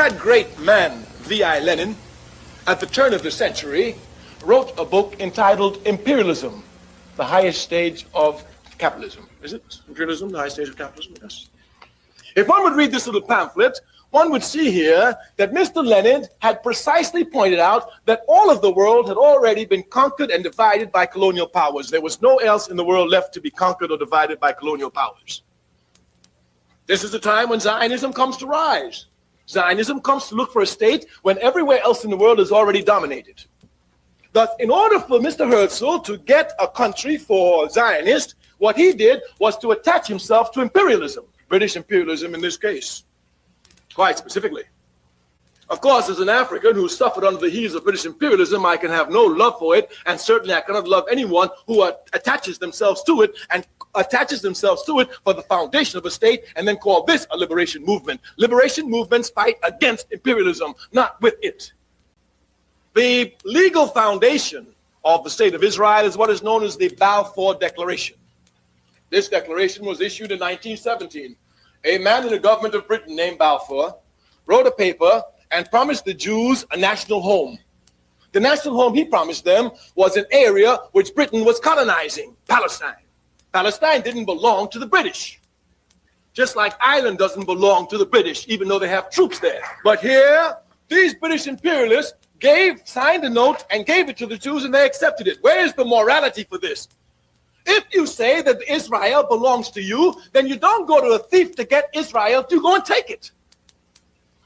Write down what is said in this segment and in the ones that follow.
That great man, V.I. Lenin, at the turn of the century, wrote a book entitled Imperialism, the highest stage of capitalism. Is it? Imperialism, the highest stage of capitalism? Yes. If one would read this little pamphlet, one would see here that Mr. Lenin had precisely pointed out that all of the world had already been conquered and divided by colonial powers. There was no else in the world left to be conquered or divided by colonial powers. This is the time when Zionism comes to rise. Zionism comes to look for a state when everywhere else in the world is already dominated. Thus, in order for Mr. Herzl to get a country for Zionists, what he did was to attach himself to imperialism, British imperialism in this case, quite specifically. Of course, as an African who suffered under the heels of British imperialism, I can have no love for it, and certainly I cannot love anyone who attaches themselves to it and attaches themselves to it for the foundation of a state and then call this a liberation movement. Liberation movements fight against imperialism, not with it. The legal foundation of the state of Israel is what is known as the Balfour Declaration. This declaration was issued in 1917. A man in the government of Britain named Balfour wrote a paper and promised the Jews a national home. The national home he promised them was an area which Britain was colonizing, Palestine. Palestine didn't belong to the British, just like Ireland doesn't belong to the British, even though they have troops there. But here, these British imperialists signed a note and gave it to the Jews, and they accepted it. Where is the morality for this? If you say that Israel belongs to you, then you don't go to a thief to get Israel, you go and take it.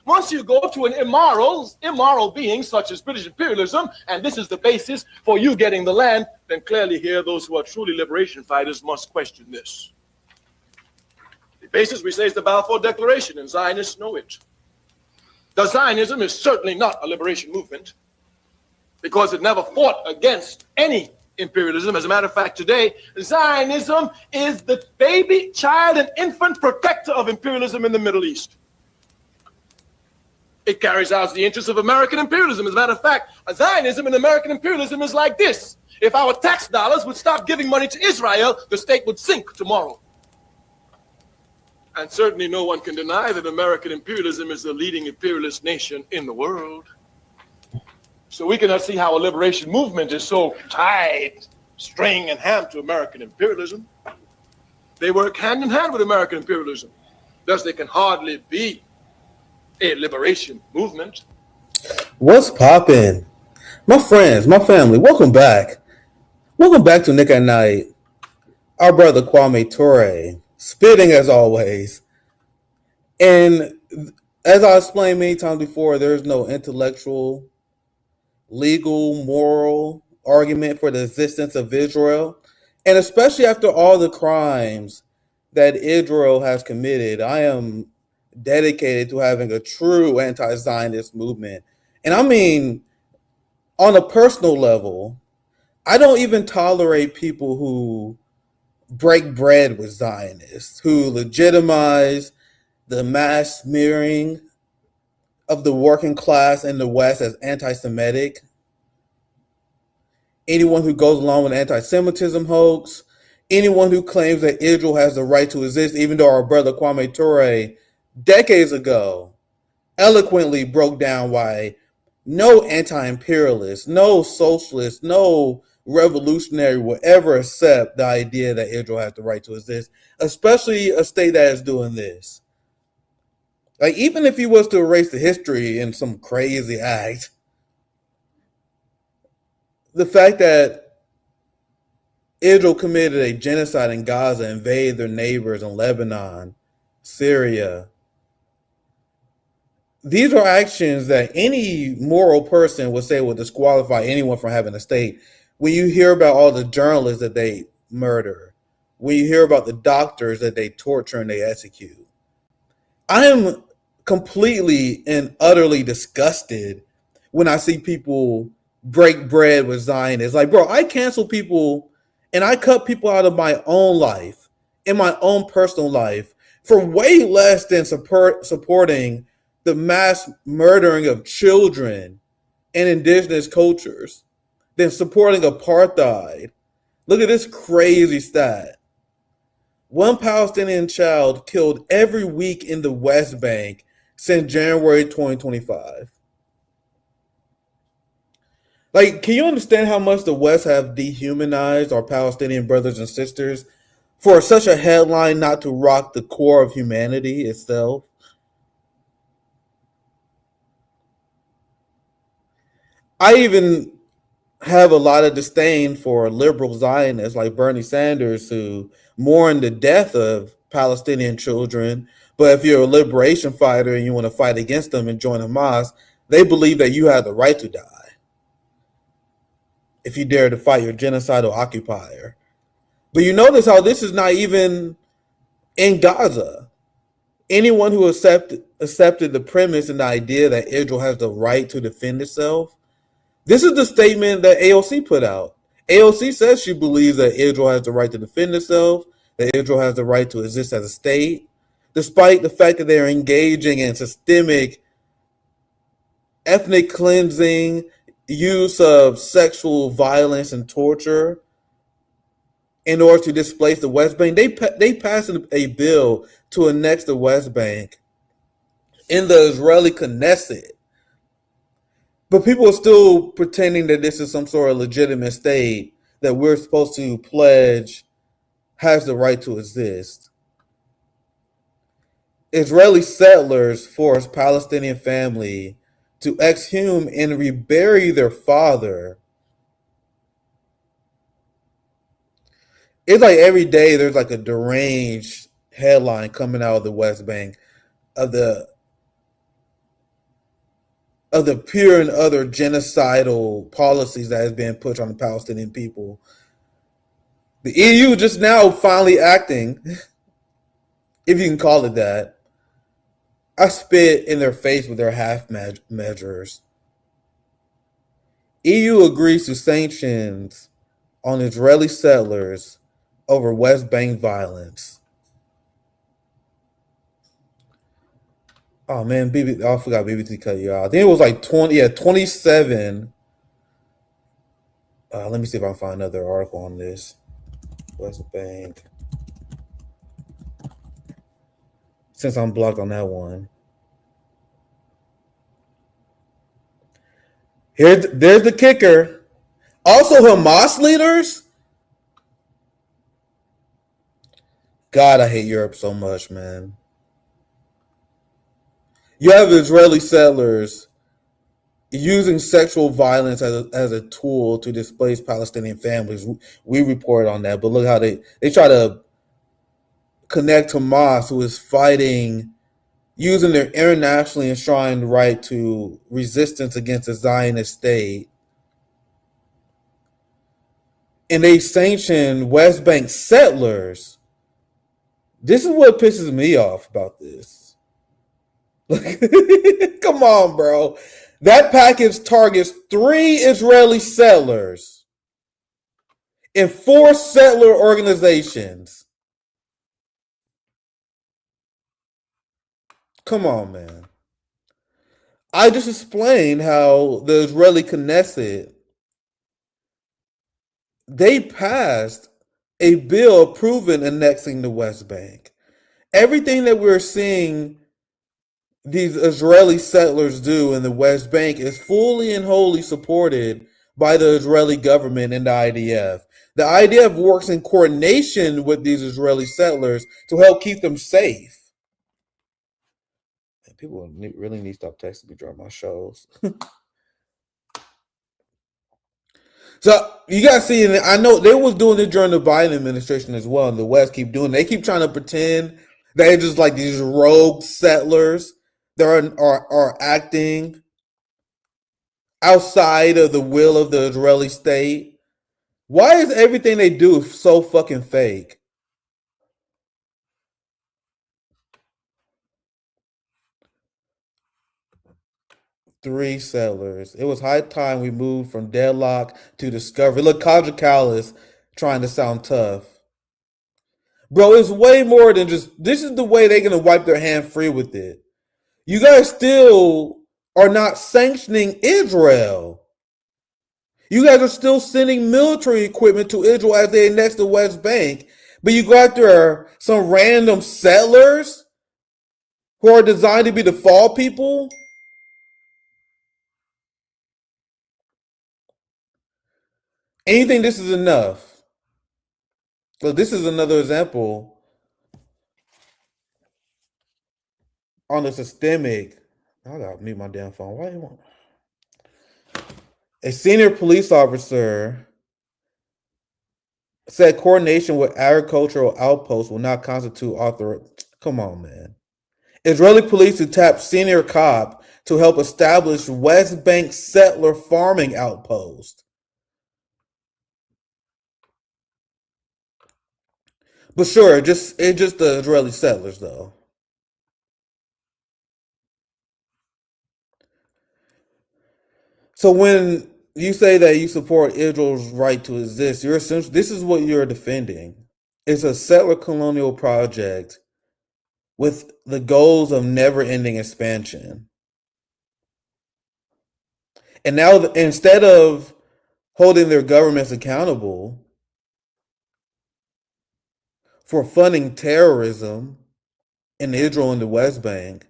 Once you go to an immoral being such as British imperialism, and this is the basis for you getting the land, then clearly here those who are truly liberation fighters must question this. The basis, we say, is the Balfour Declaration, and Zionists know it. The Zionism is certainly not a liberation movement because it never fought against any imperialism. As a matter of fact, today, Zionism is the baby, child, and infant protector of imperialism in the Middle East. It carries out the interests of American imperialism. As a matter of fact, Zionism and American imperialism is like this. If our tax dollars would stop giving money to Israel, the state would sink tomorrow. And certainly no one can deny that American imperialism is the leading imperialist nation in the world. So we cannot see how a liberation movement is so tied, string and ham to American imperialism. They work hand in hand with American imperialism. Thus, they can hardly be a liberation movement. What's poppin'? My friends, my family, welcome back. Welcome back to Nick at Night. Our brother Kwame Ture, spitting as always. And as I explained many times before, there's no intellectual, legal, moral argument for the existence of Israel. And especially after all the crimes that Israel has committed, I am dedicated to having a true anti-Zionist movement. And I mean, on a personal level, I don't even tolerate people who break bread with Zionists, who legitimize the mass smearing of the working class in the West as anti-Semitic. Anyone who goes along with anti-Semitism hoax, anyone who claims that Israel has the right to exist, even though our brother Kwame Ture decades ago eloquently broke down why no anti-imperialist, no socialist, no revolutionary will ever accept the idea that Israel has the right to exist, especially a state that is doing this. Like, even if he was to erase the history in some crazy act, the fact that Israel committed a genocide in Gaza, invaded their neighbors in Lebanon, Syria, these are actions that any moral person would say will disqualify anyone from having a state. When you hear about all the journalists that they murder, when you hear about the doctors that they torture and they execute, I am completely and utterly disgusted when I see people break bread with Zionists. Like, bro, I cancel people and I cut people out of my own life, in my own personal life, for way less than supporting the mass murdering of children and indigenous cultures, than supporting apartheid. Look at this crazy stat. One Palestinian child killed every week in the West Bank since January 2025. Like, can you understand how much the West have dehumanized our Palestinian brothers and sisters for such a headline not to rock the core of humanity itself? I even have a lot of disdain for liberal Zionists like Bernie Sanders who mourn the death of Palestinian children. But if you're a liberation fighter and you want to fight against them and join Hamas, they believe that you have the right to die if you dare to fight your genocidal occupier. But you notice how this is not even in Gaza. Anyone who accepted the premise and the idea that Israel has the right to defend itself, this is the statement that AOC put out. AOC says she believes that Israel has the right to defend itself, that Israel has the right to exist as a state, despite the fact that they're engaging in systemic ethnic cleansing, use of sexual violence and torture in order to displace the West Bank. They passed a bill to annex the West Bank in the Israeli Knesset. But people are still pretending that this is some sort of legitimate state that we're supposed to pledge has the right to exist. Israeli settlers forced Palestinian family to exhume and rebury their father. It's like every day there's like a deranged headline coming out of the West Bank of the pure and other genocidal policies that has been pushed on the Palestinian people. The EU just now finally acting, if you can call it that. I spit in their face with their half measures. EU agrees to sanctions on Israeli settlers over West Bank violence. Oh man, I forgot BBC cut you out. I think it was like 27. Let me see if I can find another article on this. West Bank. Since I'm blocked on that one. There's the kicker. Also, Hamas leaders. God, I hate Europe so much, man. You have Israeli settlers using sexual violence as a tool to displace Palestinian families. We report on that, but look how they try to connect Hamas, who is fighting, using their internationally enshrined right to resistance against the Zionist state. And they sanction West Bank settlers. This is what pisses me off about this. Come on, bro. That package targets 3 Israeli settlers and 4 settler organizations. Come on, man. I just explained how the Israeli Knesset, they passed a bill approving annexing the West Bank. Everything that we're seeing these Israeli settlers do in the West Bank is fully and wholly supported by the Israeli government and the IDF. The IDF works in coordination with these Israeli settlers to help keep them safe. Man, people really need to stop texting me during my shows. So you guys see, I know they was doing it during the Biden administration as well, and the West keep doing it. They keep trying to pretend they're just like these rogue settlers that are acting outside of the will of the Israeli state. Why is everything they do so fucking fake? Three settlers. It was high time we moved from deadlock to discovery. Look, Kadra Callis trying to sound tough. Bro, it's way more than just, this is the way they're going to wipe their hand free with it. You guys still are not sanctioning Israel. You guys are still sending military equipment to Israel as they annex the West Bank. But you go after some random settlers who are designed to be the fall people. And you think this is enough? So this is another example on the systemic. I gotta mute my damn phone. Why you want? A senior police officer said coordination with agricultural outposts will not constitute author. Come on, man. Israeli police who tapped senior cop to help establish West Bank settler farming outpost. But sure, it's just the Israeli settlers though. So when you say that you support Israel's right to exist, you're essentially this is what you're defending. It's a settler colonial project with the goals of never-ending expansion. And now instead of holding their governments accountable for funding terrorism in Israel and the West Bank,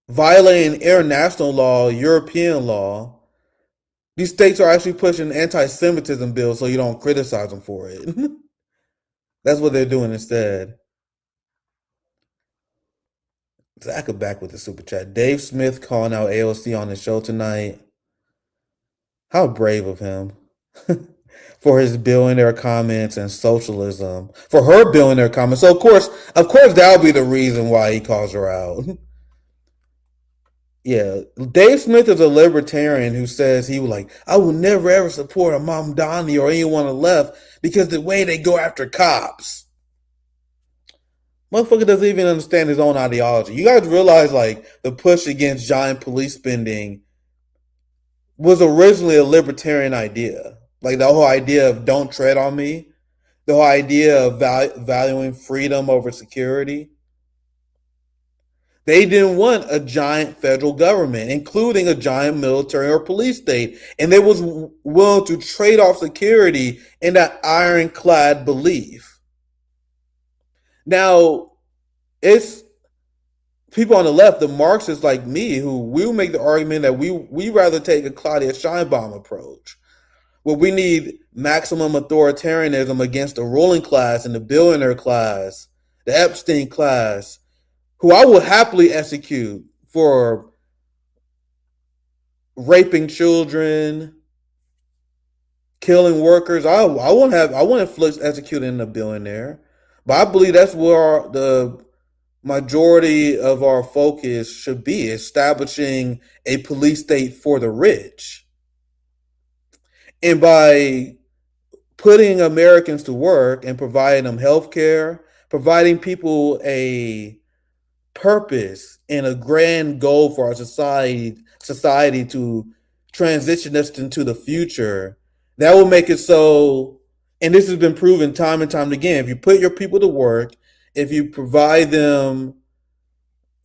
violating international law, European law, these states are actually pushing anti-Semitism bills so you don't criticize them for it. That's what they're doing instead. Zach back with the super chat. Dave Smith calling out AOC on the show tonight. How brave of him. For his billionaire comments and socialism. For her billionaire comments. So of course that'll be the reason why he calls her out. Yeah, Dave Smith is a libertarian who says he was like, I will never ever support a Mamdani or anyone on the left because the way they go after cops. Motherfucker doesn't even understand his own ideology. You guys realize like the push against giant police spending was originally a libertarian idea. Like the whole idea of don't tread on me, the whole idea of valuing freedom over security. They didn't want a giant federal government, including a giant military or police state. And they was willing to trade off security in that ironclad belief. Now, it's people on the left, the Marxists like me, who will make the argument that we rather take a Claudia Scheinbaum approach, where we need maximum authoritarianism against the ruling class and the billionaire class, the Epstein class, who I will happily execute for raping children, killing workers. I won't inflict executing a billionaire, but I believe that's where the majority of our focus should be, establishing a police state for the rich. And by putting Americans to work and providing them health care, providing people a purpose and a grand goal for our society to transition us into the future, that will make it so, and this has been proven time and time again, if you put your people to work, if you provide them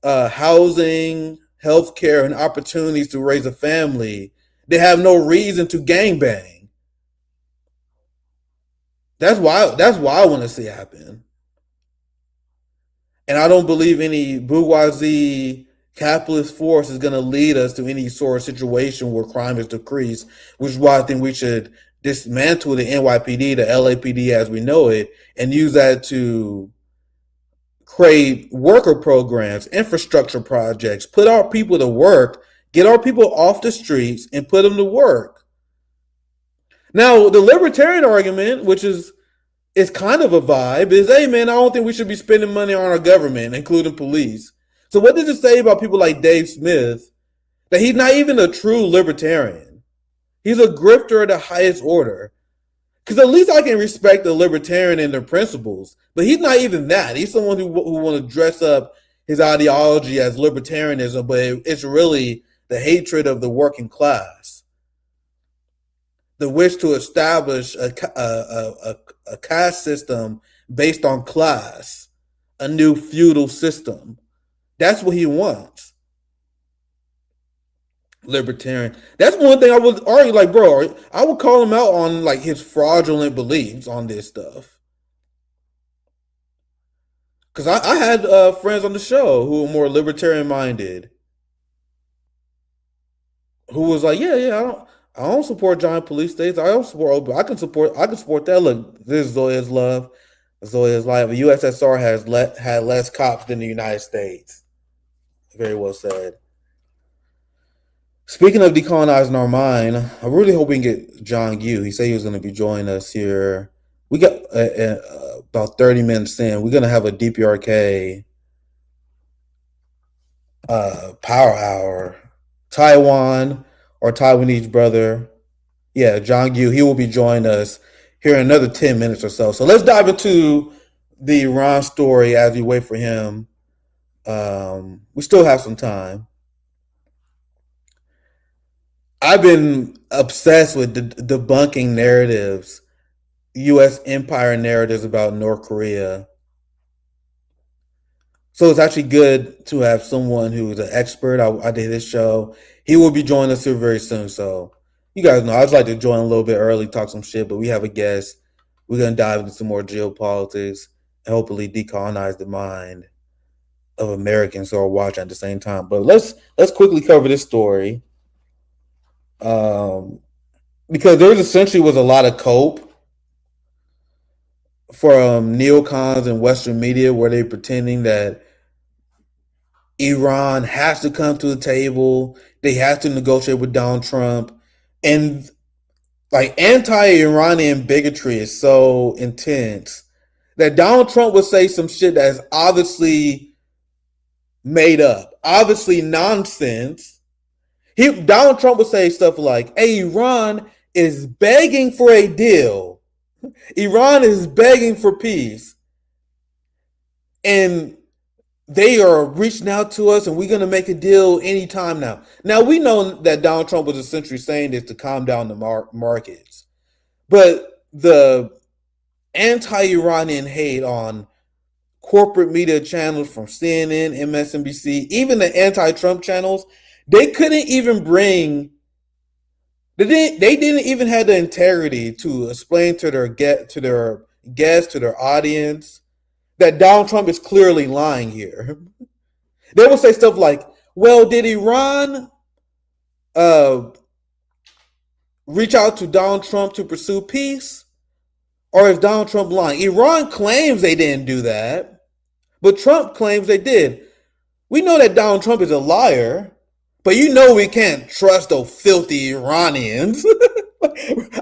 housing, healthcare, and opportunities to raise a family, they have no reason to gangbang. That's why I want to see happen. And I don't believe any bourgeoisie capitalist force is going to lead us to any sort of situation where crime is decreased, which is why I think we should dismantle the NYPD, the LAPD as we know it, and use that to create worker programs, infrastructure projects, put our people to work, get our people off the streets and put them to work. Now, the libertarian argument, which is kind of a vibe, is, hey man, I don't think we should be spending money on our government, including police. So what does it say about people like Dave Smith that he's not even a true libertarian? He's a grifter of the highest order. Because at least I can respect the libertarian and their principles, but he's not even that. He's someone who want to dress up his ideology as libertarianism, but it's really the hatred of the working class, the wish to establish a caste system based on class, a new feudal system. That's what he wants. Libertarian. That's one thing I would argue, like, bro, I would call him out on like his fraudulent beliefs on this stuff. Because I had friends on the show who were more libertarian minded, who was like, I don't support giant police states. I don't support, but I can support that. Look, this is Zoya's love, Zoya's life. The USSR had less cops than the United States. Very well said. Speaking of decolonizing our mind, I really hope we can get Xiangyu. He said he was going to be joining us here. We got about 30 minutes in. We're going to have a DPRK power hour. Taiwan, or Taiwanese brother. Yeah, Xiangyu. He will be joining us here in another 10 minutes or so. So let's dive into the Iran story as we wait for him. We still have some time. I've been obsessed with debunking narratives, U.S. empire narratives about North Korea. So it's actually good to have someone who's an expert. I did this show. He will be joining us here very soon. So you guys know I'd like to join a little bit early, talk some shit, but we have a guest. We're going to dive into some more geopolitics and hopefully decolonize the mind of Americans who are watching at the same time. But let's quickly cover this story. Because there essentially was a lot of cope from neocons and Western media where they're pretending that Iran has to come to the table. They have to negotiate with Donald Trump. And like anti-Iranian bigotry is so intense that Donald Trump would say some shit that is obviously made up, obviously nonsense. Donald Trump would say stuff like, hey, Iran is begging for a deal. Iran is begging for peace. And they are reaching out to us and we're going to make a deal anytime now. Now, we know that Donald Trump was essentially saying this to calm down the markets. But the anti-Iranian hate on corporate media channels from CNN, MSNBC, even the anti-Trump channels, they couldn't even they didn't even have the integrity to explain to their guests, to their audience, that Donald Trump is clearly lying here. They will say stuff like, well, did Iran reach out to Donald Trump to pursue peace? Or is Donald Trump lying? Iran claims they didn't do that, but Trump claims they did. We know that Donald Trump is a liar, but you know we can't trust those filthy Iranians.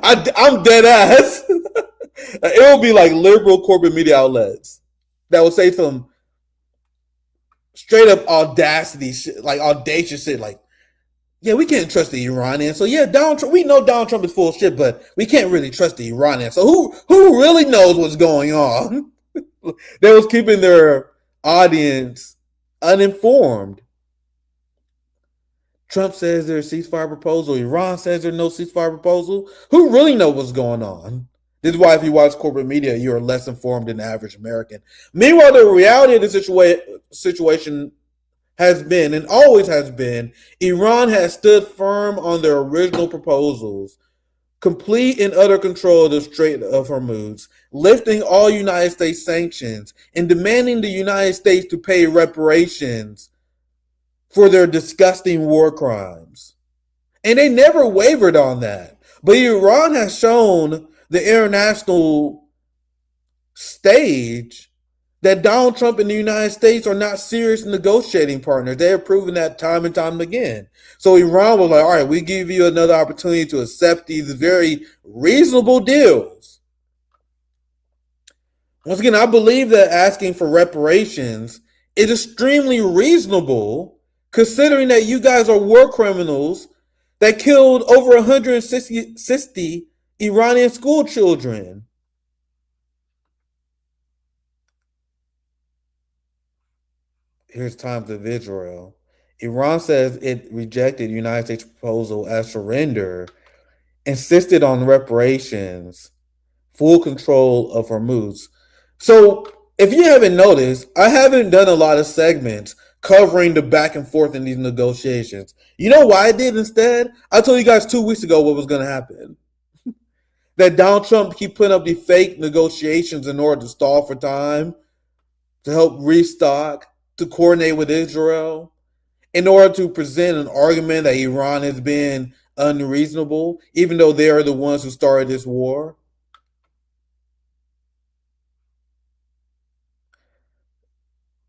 I'm dead ass. It will be like liberal corporate media outlets that will say some straight up audacity shit, like audacious shit, like, yeah, we can't trust the Iranians. So yeah, we know Donald Trump is full of shit, but we can't really trust the Iranians. So who really knows what's going on? They was keeping their audience uninformed. Trump says there's a ceasefire proposal. Iran says there's no ceasefire proposal. Who really knows what's going on? This is why if you watch corporate media, you are less informed than the average American. Meanwhile, the reality of the situation has been, and always has been, Iran has stood firm on their original proposals, complete and utter control of the Strait of Hormuz, lifting all United States sanctions, and demanding the United States to pay reparations for their disgusting war crimes. And they never wavered on that. But Iran has shown the international stage that Donald Trump and the United States are not serious negotiating partners. They have proven that time and time again. So Iran was like, all right, we give you another opportunity to accept these very reasonable deals. Once again, I believe that asking for reparations is extremely reasonable, considering that you guys are war criminals that killed over 160 Iranian school children. Here's Times of Israel. Iran says it rejected the United States proposal as surrender, insisted on reparations, full control of Hormuz. So if you haven't noticed, I haven't done a lot of segments covering the back and forth in these negotiations. You know why I did instead? I told you guys 2 weeks ago what was going to happen. That Donald Trump keep putting up the fake negotiations in order to stall for time to help restock, to coordinate with Israel in order to present an argument that Iran has been unreasonable, even though they are the ones who started this war.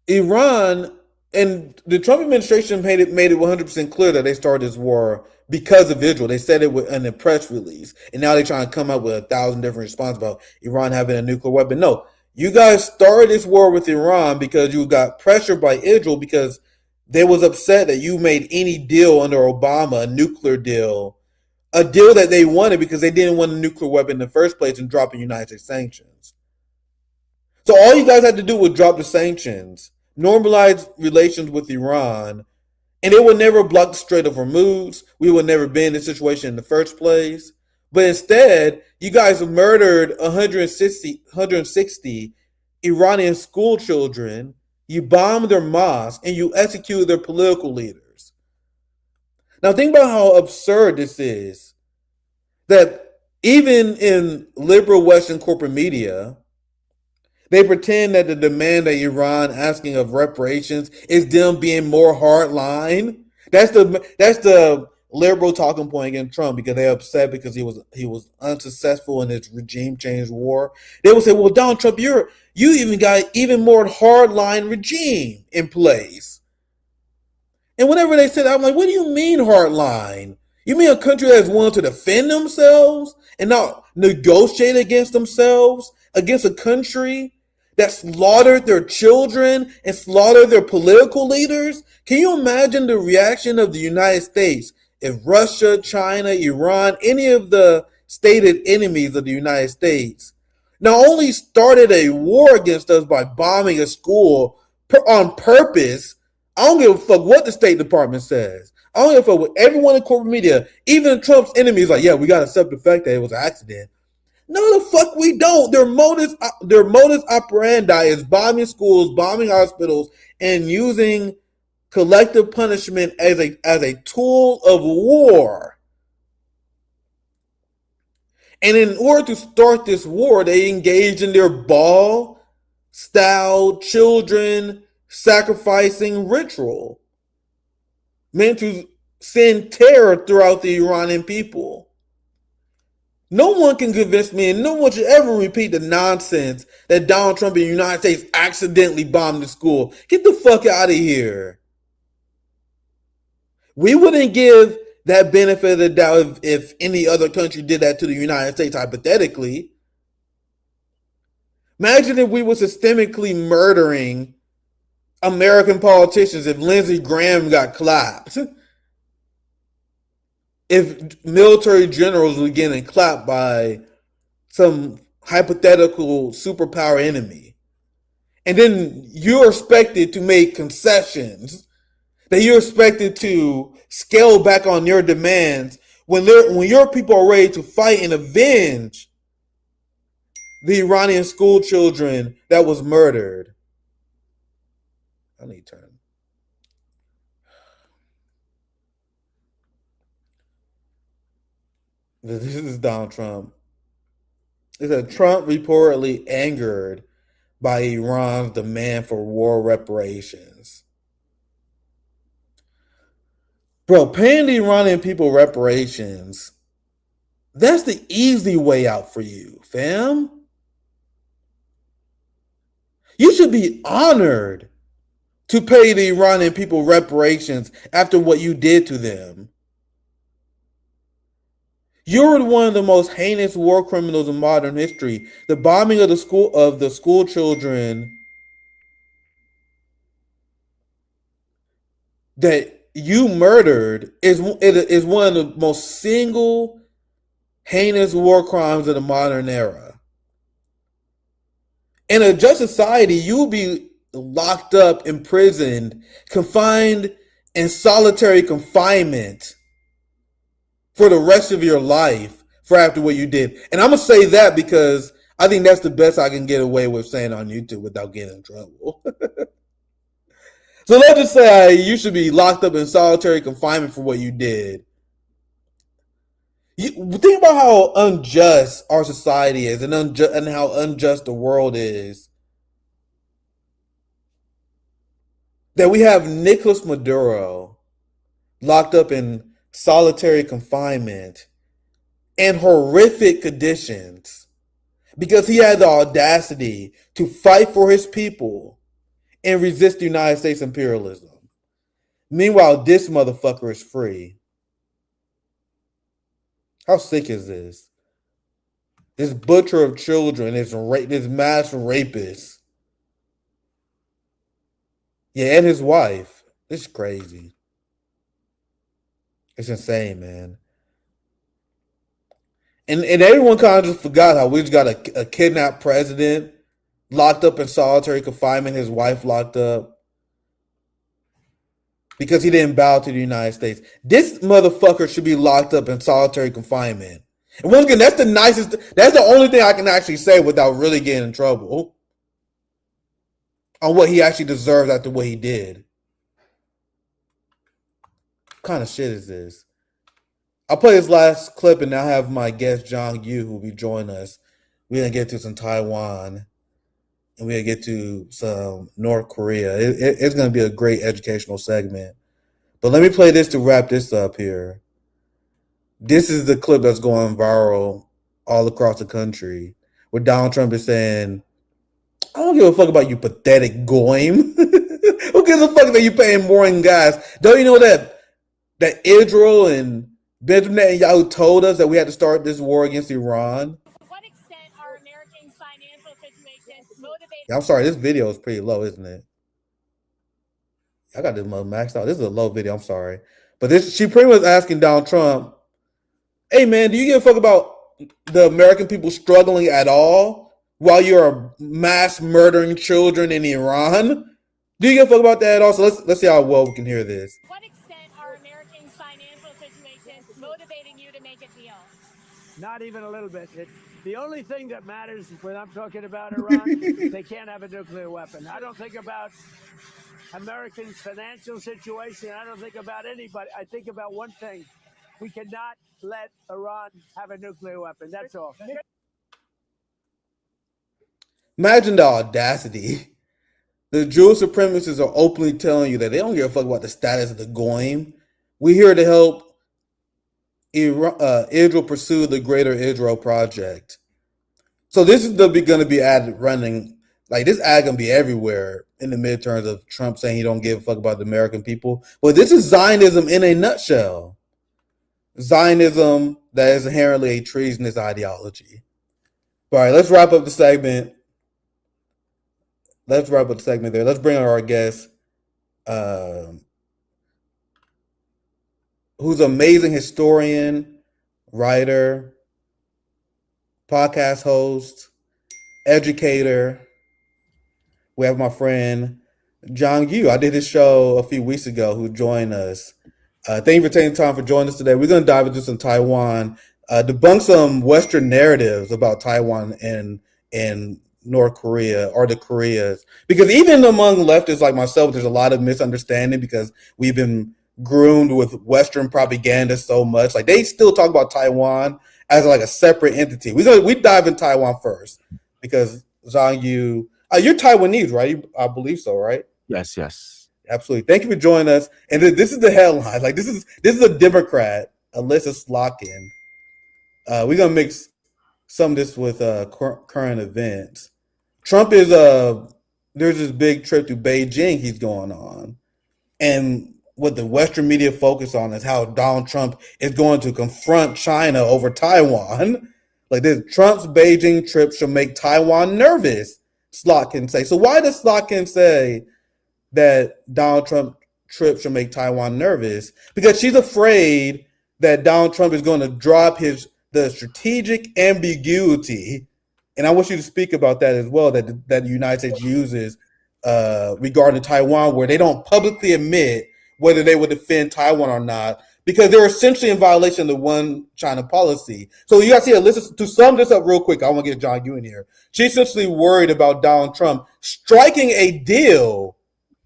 Iran and the Trump administration made it 100% clear that they started this war because of Israel. They said it in a press release, and now they're trying to come up with 1,000 different responses about Iran having a nuclear weapon. No, you guys started this war with Iran because you got pressured by Israel because they was upset that you made any deal under Obama, a nuclear deal, a deal that they wanted because they didn't want a nuclear weapon in the first place and dropping United States sanctions. So all you guys had to do was drop the sanctions, normalize relations with Iran, and it would never block the Strait of Hormuz. We would never be in this situation in the first place. But instead, you guys murdered 160 Iranian school children. You bombed their mosques and you executed their political leaders. Now think about how absurd this is. That even in liberal Western corporate media, they pretend that the demand that Iran asking of reparations is them being more hardline. That's the liberal talking point against Trump because they're upset because he was unsuccessful in his regime change war. They will say, "Well, Donald Trump, you even got even more hardline regime in place." And whenever they say that, I'm like, "What do you mean hardline? You mean a country that's willing to defend themselves and not negotiate against themselves against a country that slaughtered their children and slaughtered their political leaders?" Can you imagine the reaction of the United States if Russia, China, Iran, any of the stated enemies of the United States, not only started a war against us by bombing a school on purpose? I don't give a fuck what the State Department says. I don't give a fuck what everyone in corporate media, even Trump's enemies, like, yeah, we got to accept the fact that it was an accident. No, the fuck we don't. Their modus operandi is bombing schools, bombing hospitals, and using collective punishment as a tool of war. And in order to start this war, they engaged in their ball-style children sacrificing ritual meant to send terror throughout the Iranian people. No one can convince me, and no one should ever repeat the nonsense that Donald Trump in the United States accidentally bombed the school. Get the fuck out of here. We wouldn't give that benefit of the doubt if any other country did that to the United States, hypothetically. Imagine if we were systemically murdering American politicians, if Lindsey Graham got clapped. If military generals were getting clapped by some hypothetical superpower enemy, and then you're expected to make concessions, that you're expected to scale back on your demands when your people are ready to fight and avenge the Iranian school children that was murdered. I need to turn. This is Donald Trump. It said Trump reportedly angered by Iran's demand for war reparations. Bro, paying the Iranian people reparations, that's the easy way out for you, fam. You should be honored to pay the Iranian people reparations after what you did to them. You're one of the most heinous war criminals in modern history. The bombing of the school children that you murdered is one of the most single heinous war crimes of the modern era. In a just society, you would be locked up, imprisoned, confined in solitary confinement for the rest of your life for after what you did. And I'm going to say that because I think that's the best I can get away with saying on YouTube without getting in trouble. So let's just say you should be locked up in solitary confinement for what you did. Think about how unjust our society is and how unjust the world is. that we have Nicolas Maduro locked up in solitary confinement in horrific conditions because he had the audacity to fight for his people and resist the United States imperialism. Meanwhile, this motherfucker is free. How sick is this? This butcher of children, this mass rapist. Yeah, and his wife. It's crazy. It's insane, man. And everyone kind of just forgot how we just got a kidnapped president locked up in solitary confinement, his wife locked up because he didn't bow to the United States. This motherfucker should be locked up in solitary confinement. And once again, that's the only thing I can actually say without really getting in trouble on what he actually deserves after what he did. What kind of shit is this? I'll play this last clip and now have my guest Xiangyu who will be joining us. We're going to get to some Taiwan and we're going to get to some North Korea. It's going to be a great educational segment. But let me play this to wrap this up here. This is the clip that's going viral all across the country where Donald Trump is saying, I don't give a fuck about you pathetic goyim. Who gives a fuck that you paying more in gas? Don't you know that Israel and Benjamin Netanyahu told us that we had to start this war against Iran? To what extent are Americans' financial situations motivated? Yeah, I'm sorry, this video is pretty low, isn't it? I got this maxed out. This is a low video, I'm sorry. But she pretty much asking Donald Trump, hey man, do you give a fuck about the American people struggling at all while you're mass murdering children in Iran? Do you give a fuck about that at all? So let's see how well we can hear this. To what extent are Americans' financial situations motivating you to make a deal? Not even a little bit. The only thing that matters when I'm talking about Iran, they can't have a nuclear weapon. I don't think about Americans' financial situation. I don't think about anybody. I think about one thing. We cannot let Iran have a nuclear weapon. That's all. Imagine the audacity. The Jewish supremacists are openly telling you that they don't give a fuck about the status of the Goyim. We're here to help Israel pursue the Greater Israel Project. So this is going to be ad running. Like this ad going to be everywhere in the midterms of Trump saying he don't give a fuck about the American people. But this is Zionism in a nutshell. Zionism that is inherently a treasonous ideology. All right, let's wrap up the segment. Let's wrap up the segment there. Let's bring on our guest, who's an amazing historian, writer, podcast host, educator. We have my friend Xiangyu. I did his show a few weeks ago who joined us. Thank you for taking time for joining us today. We're going to dive into some Taiwan, debunk some Western narratives about Taiwan and North Korea or the Koreas. Because even among leftists like myself, there's a lot of misunderstanding because we've been groomed with Western propaganda so much. Like they still talk about Taiwan as like a separate entity. We dive in Taiwan first because Xiangyu, you're Taiwanese, right? I believe so, right? Yes. Absolutely. Thank you for joining us. And this is the headline. Like this is a Democrat, Alyssa Slotkin. We're gonna mix some of this with current events. Trump is there's this big trip to Beijing he's going on, and what the Western media focus on is how Donald Trump is going to confront China over Taiwan. Like this, Trump's Beijing trip should make Taiwan nervous. Slotkin say. So why does Slotkin say that Donald Trump trip should make Taiwan nervous? Because she's afraid that Donald Trump is going to drop the strategic ambiguity, and I want you to speak about that as well, that the United States uses regarding Taiwan, where they don't publicly admit whether they would defend Taiwan or not, because they're essentially in violation of the one China policy. So you guys see, listen, to sum this up real quick, I want to get Xiangyu in here. She's essentially worried about Donald Trump striking a deal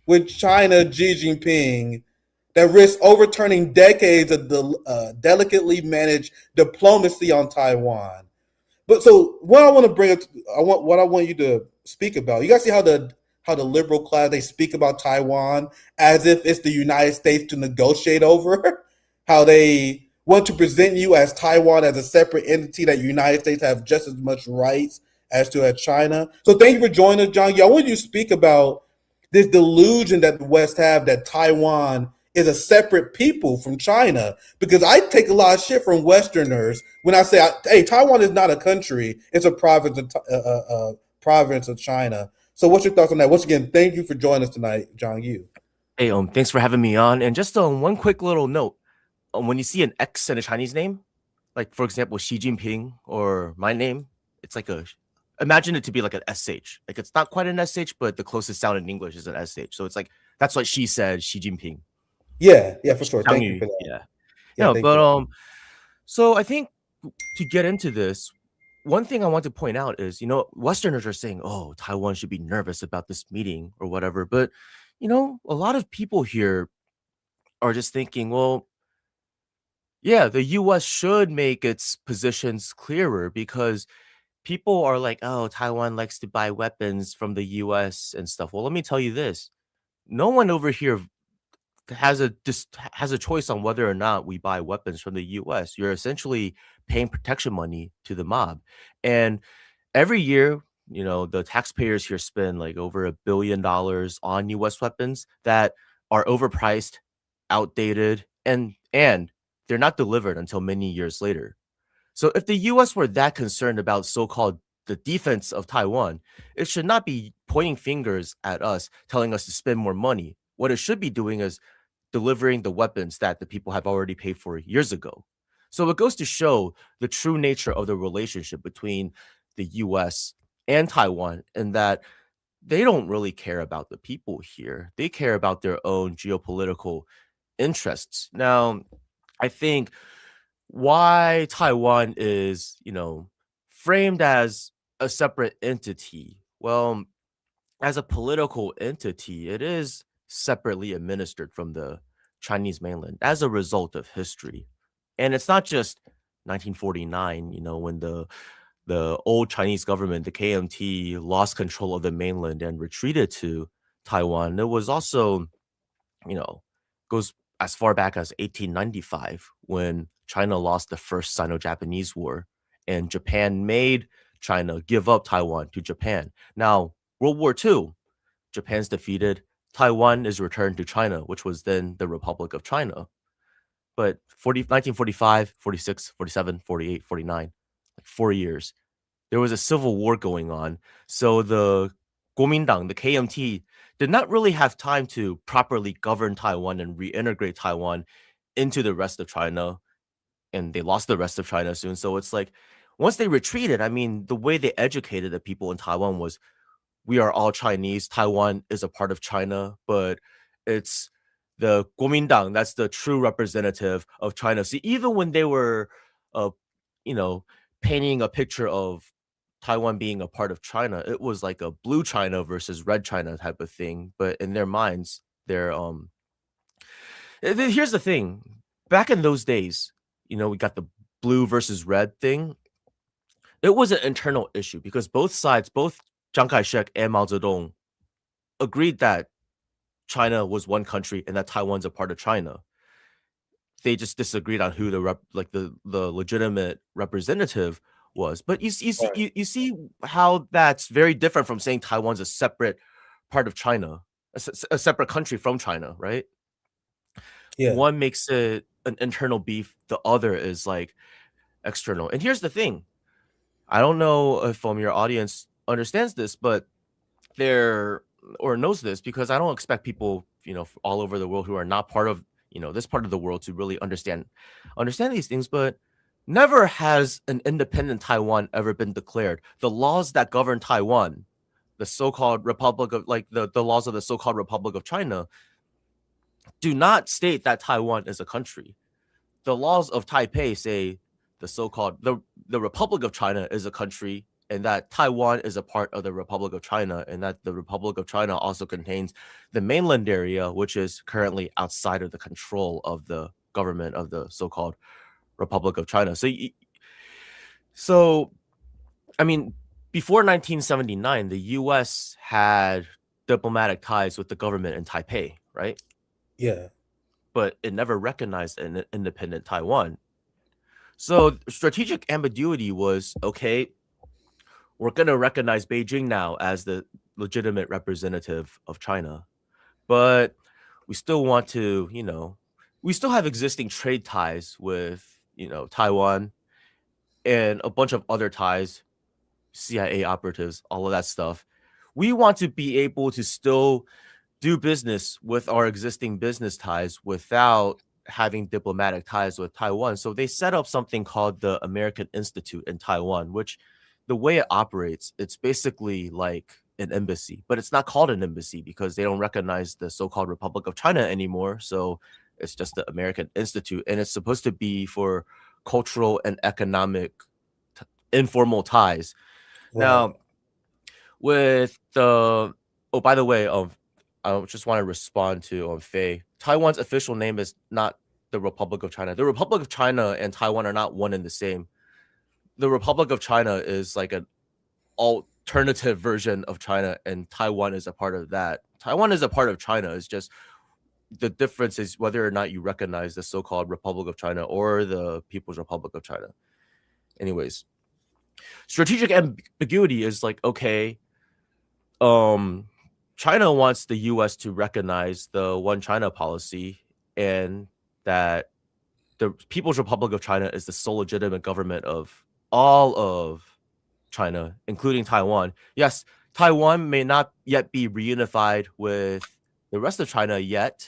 with China Xi Jinping that risks overturning decades of the delicately managed diplomacy on Taiwan. But so what I want to bring up, what I want you to speak about, you guys see how the how the liberal class they speak about Taiwan as if it's the United States to negotiate over. How they want to present you as Taiwan as a separate entity that the United States have just as much rights as to as China. So thank you for joining us, John. I want you to speak about this delusion that the West have that Taiwan is a separate people from China. Because I take a lot of shit from Westerners when I say, "Hey, Taiwan is not a country; it's a province of China." So, what's your thoughts on that? Once again, thank you for joining us tonight, Xiangyu. Hey, thanks for having me on. And just one quick little note: when you see an X in a Chinese name, like for example Xi Jinping or my name, it's like imagine it to be like an SH. Like it's not quite an SH, but the closest sound in English is an SH. So it's like that's what she said, Xi Jinping. Yeah, for sure. Thank you for that. Yeah. Yeah, No, thank but you. so I think to get into this, one thing I want to point out is, Westerners are saying, oh, Taiwan should be nervous about this meeting or whatever. But, a lot of people here are just thinking, well, yeah, the US should make its positions clearer because people are like, oh, Taiwan likes to buy weapons from the US and stuff. Well, let me tell you this. No one over here has a choice on whether or not we buy weapons from the US. You're essentially paying protection money to the mob. And every year, the taxpayers here spend like over $1 billion on US weapons that are overpriced, outdated, and they're not delivered until many years later. So if the US were that concerned about so-called the defense of Taiwan, it should not be pointing fingers at us, telling us to spend more money. What it should be doing is delivering the weapons that the people have already paid for years ago. So it goes to show the true nature of the relationship between the US and Taiwan, and that they don't really care about the people here. They care about their own geopolitical interests. Now, I think why Taiwan is, framed as a separate entity. Well, as a political entity, it is separately administered from the Chinese mainland as a result of history. And it's not just 1949, when the old Chinese government, the KMT, lost control of the mainland and retreated to Taiwan. It was also, goes as far back as 1895 when China lost the first Sino-Japanese war and Japan made China give up Taiwan to Japan. Now, World War II, Japan's defeated. Taiwan is returned to China, which was then the Republic of China. But 1945, 46, 47, 48, 49, like 4 years, there was a civil war going on. So the Kuomintang, the KMT, did not really have time to properly govern Taiwan and reintegrate Taiwan into the rest of China. And they lost the rest of China soon. So it's like, once they retreated, I mean, the way they educated the people in Taiwan was, we are all Chinese. Taiwan is a part of China, but it's the Kuomintang that's the true representative of China. See, even when they were, you know, painting a picture of Taiwan being a part of China, it was like a blue China versus red China type of thing. But in their minds, they're here's the thing. Back in those days, we got the blue versus red thing. It was an internal issue because both sides, both Chiang Kai-shek and Mao Zedong, agreed that China was one country and that Taiwan's a part of China. They just disagreed on who the legitimate representative was. But you see how that's very different from saying Taiwan's a separate part of China, a separate country from China, right? Yeah. One makes it an internal beef, the other is like external. And here's the thing. I don't know if your audience understands this, but or knows this, because I don't expect people, all over the world who are not part of, this part of the world to really understand these things. But never has an independent Taiwan ever been declared. The laws that govern Taiwan, the so-called Republic of, like the laws of the so-called Republic of China, do not state that Taiwan is a country. The laws of Taipei say the so-called the Republic of China is a country, and that Taiwan is a part of the Republic of China, and that the Republic of China also contains the mainland area, which is currently outside of the control of the government of the so-called Republic of China. So I mean, before 1979, the U.S. had diplomatic ties with the government in Taipei, right? Yeah. But it never recognized an independent Taiwan. So strategic ambiguity was okay, we're going to recognize Beijing now as the legitimate representative of China, but we still want to, we still have existing trade ties with, Taiwan and a bunch of other ties, CIA operatives, all of that stuff. We want to be able to still do business with our existing business ties without having diplomatic ties with Taiwan. So they set up something called the American Institute in Taiwan, which the way it operates, it's basically like an embassy, but it's not called an embassy because they don't recognize the so-called Republic of China anymore. So it's just the American Institute, and it's supposed to be for cultural and economic informal ties. Right. Now, with the by the way, I just want to respond to Faye. Taiwan's official name is not the Republic of China. The Republic of China and Taiwan are not one and the same. The Republic of China is like an alternative version of China, and Taiwan is a part of that. Taiwan is a part of China. It's just the difference is whether or not you recognize the so-called Republic of China or the People's Republic of China. Anyways, strategic ambiguity is like, okay, China wants the US to recognize the one China policy and that the People's Republic of China is the sole legitimate government of all of China, including Taiwan. Yes, Taiwan may not yet be reunified with the rest of China yet,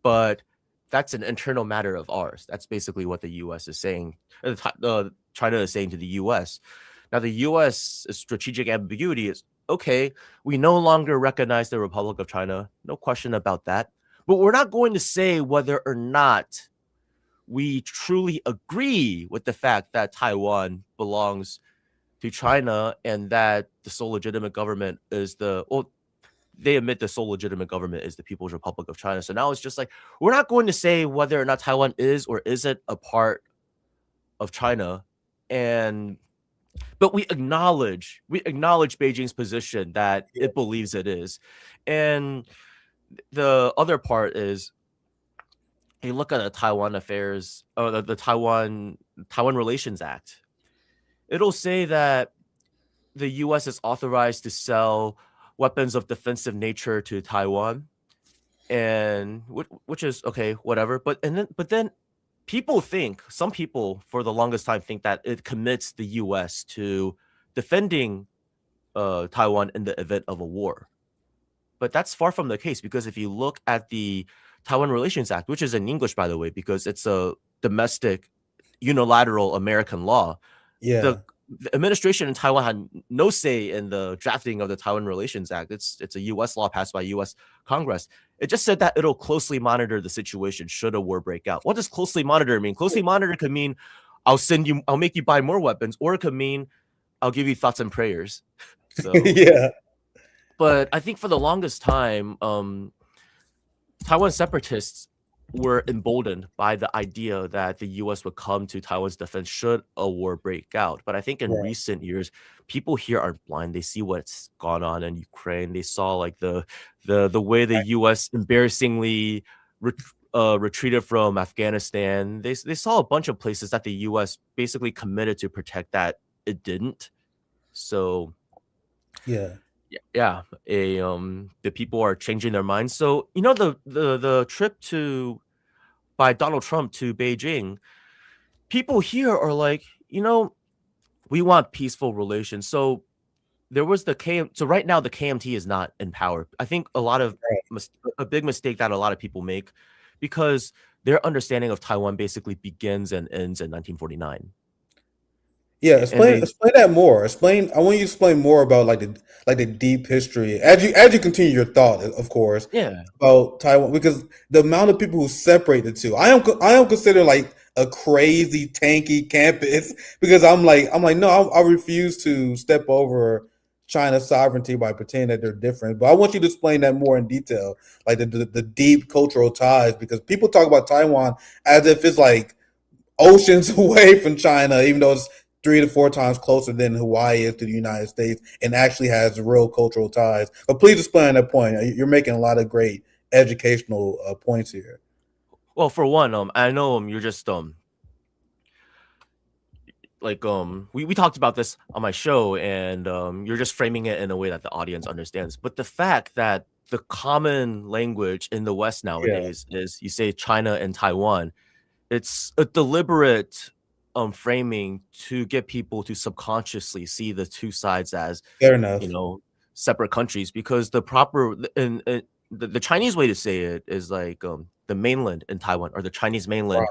but that's an internal matter of ours. That's basically what the US is saying. China is saying to the US. Now, the US strategic ambiguity is okay, we no longer recognize the Republic of China. No question about that. But we're not going to say whether or not we truly agree with the fact that Taiwan belongs to China and that the sole legitimate government is they admit the sole legitimate government is the People's Republic of China. So now it's just like, we're not going to say whether or not Taiwan is or isn't a part of China. But we acknowledge Beijing's position that it believes it is. And the other part is, hey, look at the Taiwan affairs, the Taiwan Relations Act. It'll say that the U.S. is authorized to sell weapons of defensive nature to Taiwan, and which is okay, whatever. But then some people for the longest time think that it commits the U.S. to defending Taiwan in the event of a war. But that's far from the case, because if you look at the Taiwan Relations Act, which is in English, by the way, because it's a domestic unilateral American law, Yeah. the administration in Taiwan had no say in the drafting of the Taiwan Relations Act. It's a U.S. law passed by U.S. Congress. It just said that it'll closely monitor the situation should a war break out. What does closely monitor mean? Closely monitor could mean I'll make you buy more weapons, or it could mean I'll give you thoughts and prayers. So Yeah. but I think for the longest time, Taiwan separatists were emboldened by the idea that the U.S. would come to Taiwan's defense should a war break out. But I think in recent years, people here aren't blind. They see what's gone on in Ukraine. They saw like the way the U.S. embarrassingly retreated from Afghanistan. They saw a bunch of places that the U.S. basically committed to protect that it didn't. So Yeah. the people are changing their minds. So the trip by Donald Trump to Beijing, people here are like, we want peaceful relations. So there was so right now the KMT is not in power. I think a big mistake that a lot of people make, because their understanding of Taiwan basically begins and ends in 1949. Yeah, explain that more. I want you to explain more about like the deep history as you continue your thought, of course. Yeah. About Taiwan, because the amount of people who separate the two, I am considered like a crazy tanky campus, because I'm like no, I refuse to step over China's sovereignty by pretending that they're different. But I want you to explain that more in detail, like the deep cultural ties, because people talk about Taiwan as if it's like oceans away from China, even though it's 3 to 4 times closer than Hawaii is to the United States and actually has real cultural ties. But please explain that point. You're making a lot of great educational points here. Well, for one, I know you're just like we talked about this on my show, and you're just framing it in a way that the audience understands. But the fact that the common language in the West nowadays is you say China and Taiwan, it's a deliberate framing to get people to subconsciously see the two sides as, Fair enough. you know, separate countries, because the proper and the Chinese way to say it is like the mainland in Taiwan, or the Chinese mainland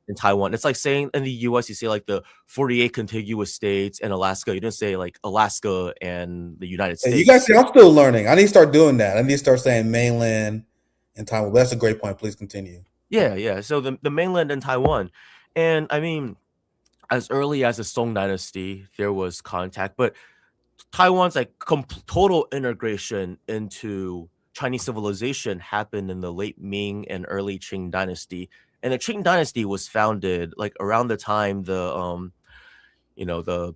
in Taiwan. It's like saying in the US you say like the 48 contiguous states and Alaska. You don't say like Alaska and the United Hey, you guys States. see, I'm still learning. I need to start doing that. I need to start saying mainland and Taiwan. But that's a great point. Please continue. Yeah. So the mainland in Taiwan. And I mean, as early as the Song Dynasty, there was contact, but Taiwan's like total integration into Chinese civilization happened in the late Ming and early Qing dynasty. And the Qing dynasty was founded like around the time you know, the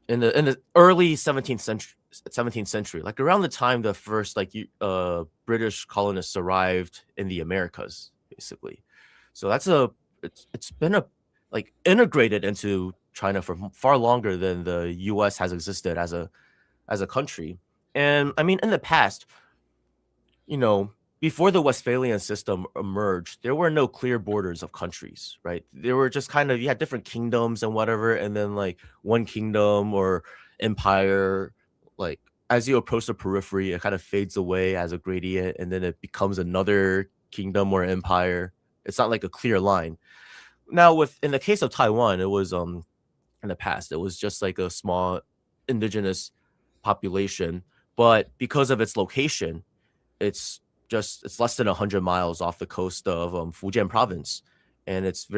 in the early 17th century, like around the time the first like British colonists arrived in the Americas, basically. So it's been a like integrated into China for far longer than the US has existed as a country. And I mean, in the past, you know, before the Westphalian system emerged, there were no clear borders of countries, right? There were just kind of, you had different kingdoms and whatever, and then like one kingdom or empire, like as you approach the periphery, it kind of fades away as a gradient, and then it becomes another kingdom or empire. It's not like a clear line. Now, in the case of Taiwan, it was in the past, it was just like a small indigenous population, but because of its location, it's it's less than 100 miles off the coast of Fujian province, and it's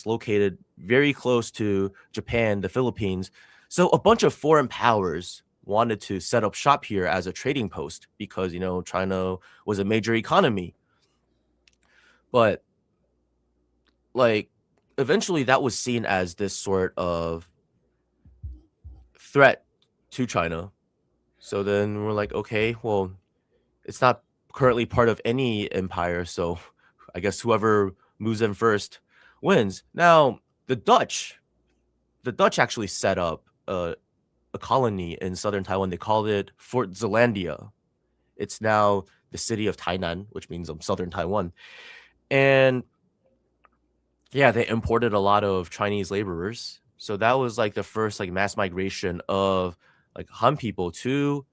located very close to Japan, the Philippines. So a bunch of foreign powers wanted to set up shop here as a trading post because, you know, China was a major economy. But like eventually that was seen as this sort of threat to China. So then we're like, okay, well, it's not currently part of any empire, so I guess whoever moves in first wins. Now, the Dutch actually set up a colony in southern Taiwan. They called it Fort Zeelandia. It's now the city of Tainan, which means southern Taiwan. And yeah, they imported a lot of Chinese laborers. So that was like the first like mass migration of like Han people to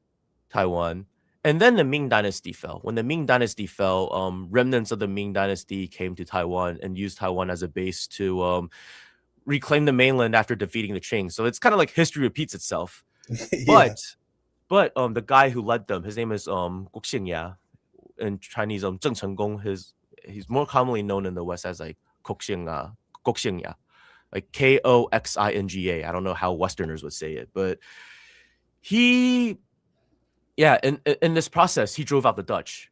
Taiwan. And then the Ming Dynasty fell. When the Ming Dynasty fell, remnants of the Ming Dynasty came to Taiwan and used Taiwan as a base to reclaim the mainland after defeating the Qing. So it's kind of like history repeats itself. Yeah. But the guy who led them, his name is Guo Xingya. In Chinese, Zheng Chenggong. He's more commonly known in the West as like Guo Xingya, like Koxinga. I don't know how Westerners would say it, but in this process, he drove out the Dutch.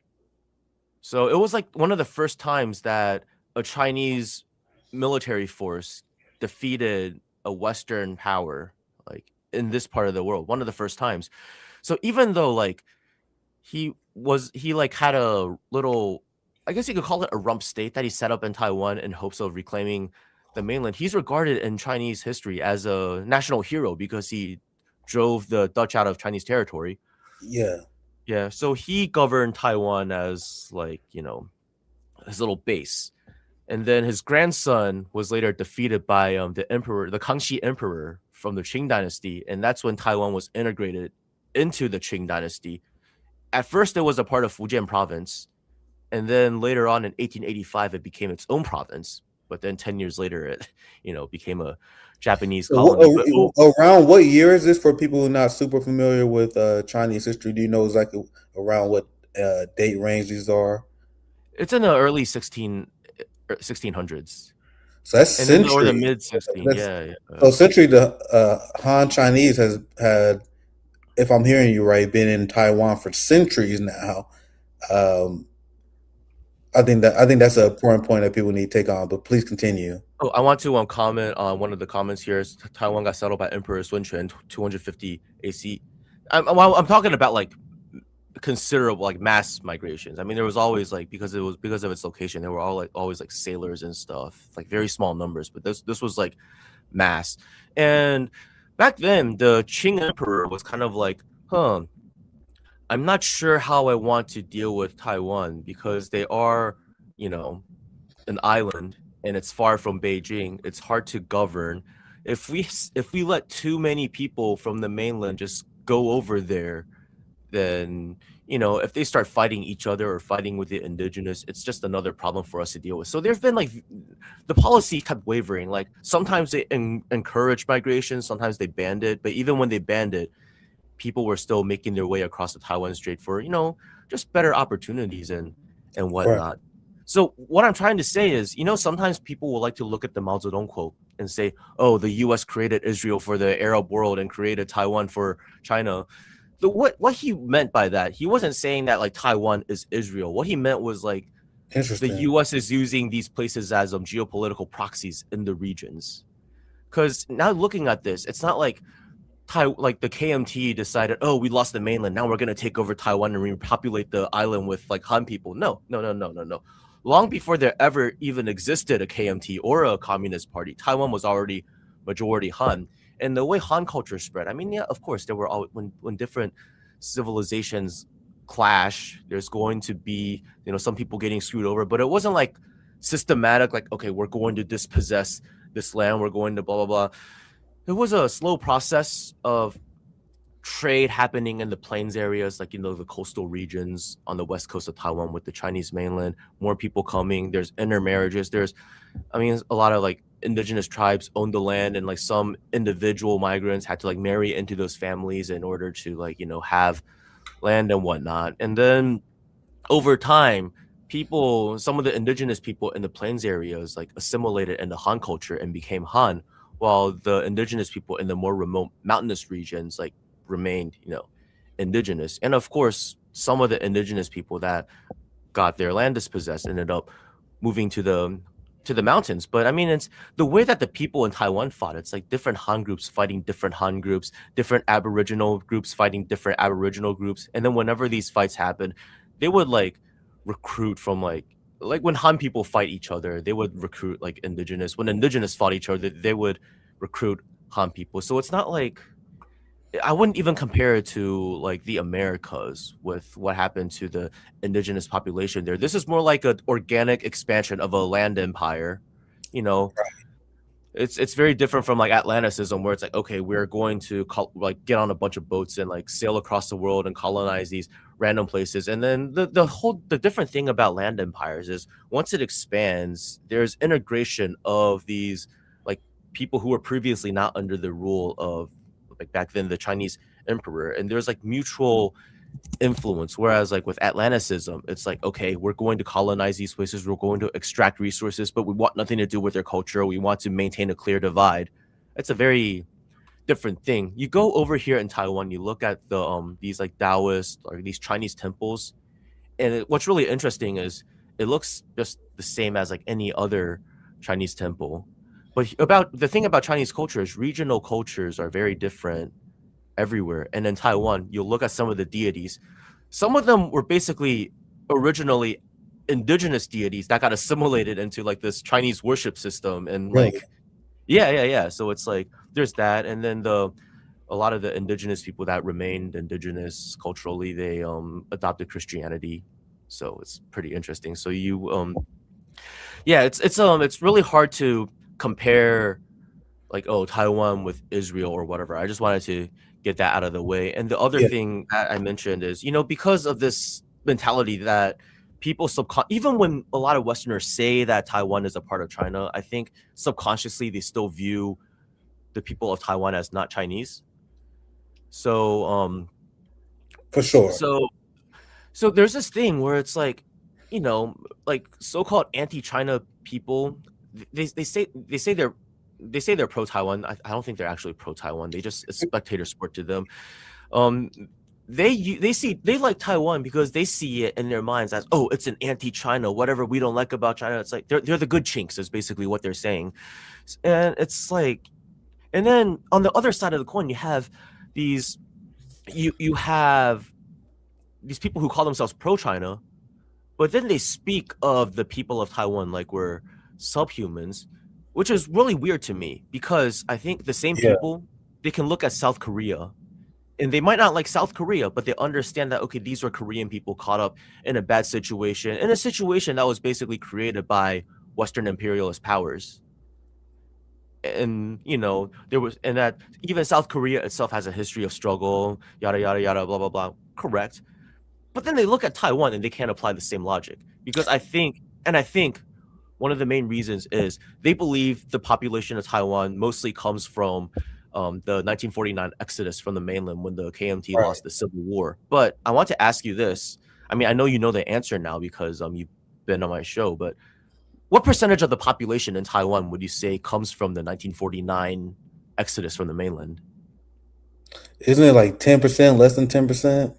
So it was like one of the first times that a Chinese military force defeated a Western power, like in this part of the world. One of the first times. So even though like he like had a little, I guess you could call it a rump state that he set up in Taiwan in hopes of reclaiming the mainland, he's regarded in Chinese history as a national hero because he drove the Dutch out of Chinese territory. Yeah, so he governed Taiwan as like, you know, his little base. And then his grandson was later defeated by the emperor, the Kangxi emperor from the Qing dynasty, and that's when Taiwan was integrated into the Qing dynasty. At first, it was a part of Fujian province, and then later on in 1885, it became its own province. But then 10 years later, it, you know, became a Japanese colony. Around what year is this for people who are not super familiar with Chinese history? Do you know exactly around what date range these are? It's in the early 1600s. So that's and century. Or the mid 16. Yeah. So century, the Han Chinese has had, if I'm hearing you right, been in Taiwan for centuries now. I think that's an important point that people need to take on. But please continue. Oh, I want to comment on one of the comments here. Is Taiwan got settled by Emperor Sun Quan 250 AC. I'm talking about like considerable like mass migrations. I mean, there was always like because of its location, there were always like sailors and stuff, like very small numbers. But this was like mass. And back then, the Qing Emperor was kind of like, I'm not sure how I want to deal with Taiwan because they are, an island and it's far from Beijing. It's hard to govern. If we let too many people from the mainland just go over there, then if they start fighting each other or fighting with the indigenous, it's just another problem for us to deal with. So there's been like the policy kept wavering. Like sometimes they encouraged migration, sometimes they banned it. But even when they banned it, people were still making their way across the Taiwan Strait for just better opportunities and whatnot. Right. So what I'm trying to say is, sometimes people will like to look at the Mao Zedong quote and say, oh, the U.S. created Israel for the Arab world and created Taiwan for China. What he meant by that, he wasn't saying that like Taiwan is Israel. What he meant was like the U.S. is using these places as geopolitical proxies in the regions. Because now looking at this, it's not like the KMT decided, oh, we lost the mainland, now we're going to take over Taiwan and repopulate the island with like Han people. No. Long before there ever even existed a KMT or a communist party, Taiwan was already majority Han. And the way Han culture spread, I mean, yeah, of course, there were all when different civilizations clash, there's going to be, some people getting screwed over, but it wasn't like systematic, like, okay, we're going to dispossess this land, we're going to blah, blah, blah. It was a slow process of trade happening in the plains areas, like, the coastal regions on the west coast of Taiwan with the Chinese mainland, more people coming, there's intermarriages, a lot of like indigenous tribes owned the land, and like some individual migrants had to like marry into those families in order to like, have land and whatnot. And then over time, some of the indigenous people in the plains areas like assimilated into Han culture and became Han, while the indigenous people in the more remote mountainous regions like remained, indigenous. And of course, some of the indigenous people that got their land dispossessed ended up moving to the mountains. But I mean, it's the way that the people in Taiwan fought. It's like different Han groups fighting different Han groups, different Aboriginal groups fighting different Aboriginal groups. And then whenever these fights happen, they would like recruit from like when Han people fight each other, they would recruit like indigenous. When indigenous fought each other, they would recruit Han people. So it's not like, I wouldn't even compare it to like the Americas with what happened to the indigenous population there. This is more like an organic expansion of a land empire. It's very different from like Atlanticism, where it's like, okay, we're going to like get on a bunch of boats and like sail across the world and colonize these random places. And then the different thing about land empires is once it expands, there's integration of these like people who were previously not under the rule of like back then the Chinese emperor, and there's like mutual influence. Whereas like with Atlanticism, it's like, okay, we're going to colonize these places, we're going to extract resources, but we want nothing to do with their culture, we want to maintain a clear divide. It's a very different thing. You go over here in Taiwan, you look at the these like Taoist or these Chinese temples, and what's really interesting is it looks just the same as like any other Chinese temple. But the thing about Chinese culture is regional cultures are very different everywhere. And in Taiwan, you'll look at some of the deities. Some of them were basically originally indigenous deities that got assimilated into like this Chinese worship system. And like, yeah. So it's like, there's that. And then a lot of the indigenous people that remained indigenous culturally, they adopted Christianity. So it's pretty interesting. So it's really hard to compare like, oh, Taiwan with Israel or whatever. I just wanted to get that out of the way. And the other thing that I mentioned is, because of this mentality that people even when a lot of Westerners say that Taiwan is a part of China, I think subconsciously they still view the people of Taiwan as not Chinese. So for sure. So there's this thing where it's like, like so-called anti-China people, they say they're pro-Taiwan. I don't think they're actually pro-Taiwan. It's spectator sport to them. they like Taiwan because they see it in their minds as, oh, it's an anti-China, whatever we don't like about China. It's like they're the good chinks is basically what they're saying. And it's like, and then on the other side of the coin, you have these you have these people who call themselves pro-China, but then they speak of the people of Taiwan like we're subhumans, which is really weird to me because I think the same Yeah. people, they can look at South Korea and they might not like South Korea, but they understand that, okay, these were Korean people caught up in a bad situation, in a situation that was basically created by Western imperialist powers. And there was, and that even South Korea itself has a history of struggle, yada yada yada, blah blah blah. Correct. But then they look at Taiwan and they can't apply the same logic because I think one of the main reasons is they believe the population of Taiwan mostly comes from the 1949 exodus from the mainland when the KMT Right. lost the Civil War. But I want to ask you this. I mean, I know you know the answer now because you've been on my show, but what percentage of the population in Taiwan would you say comes from the 1949 exodus from the mainland? Isn't it like 10%, less than 10%?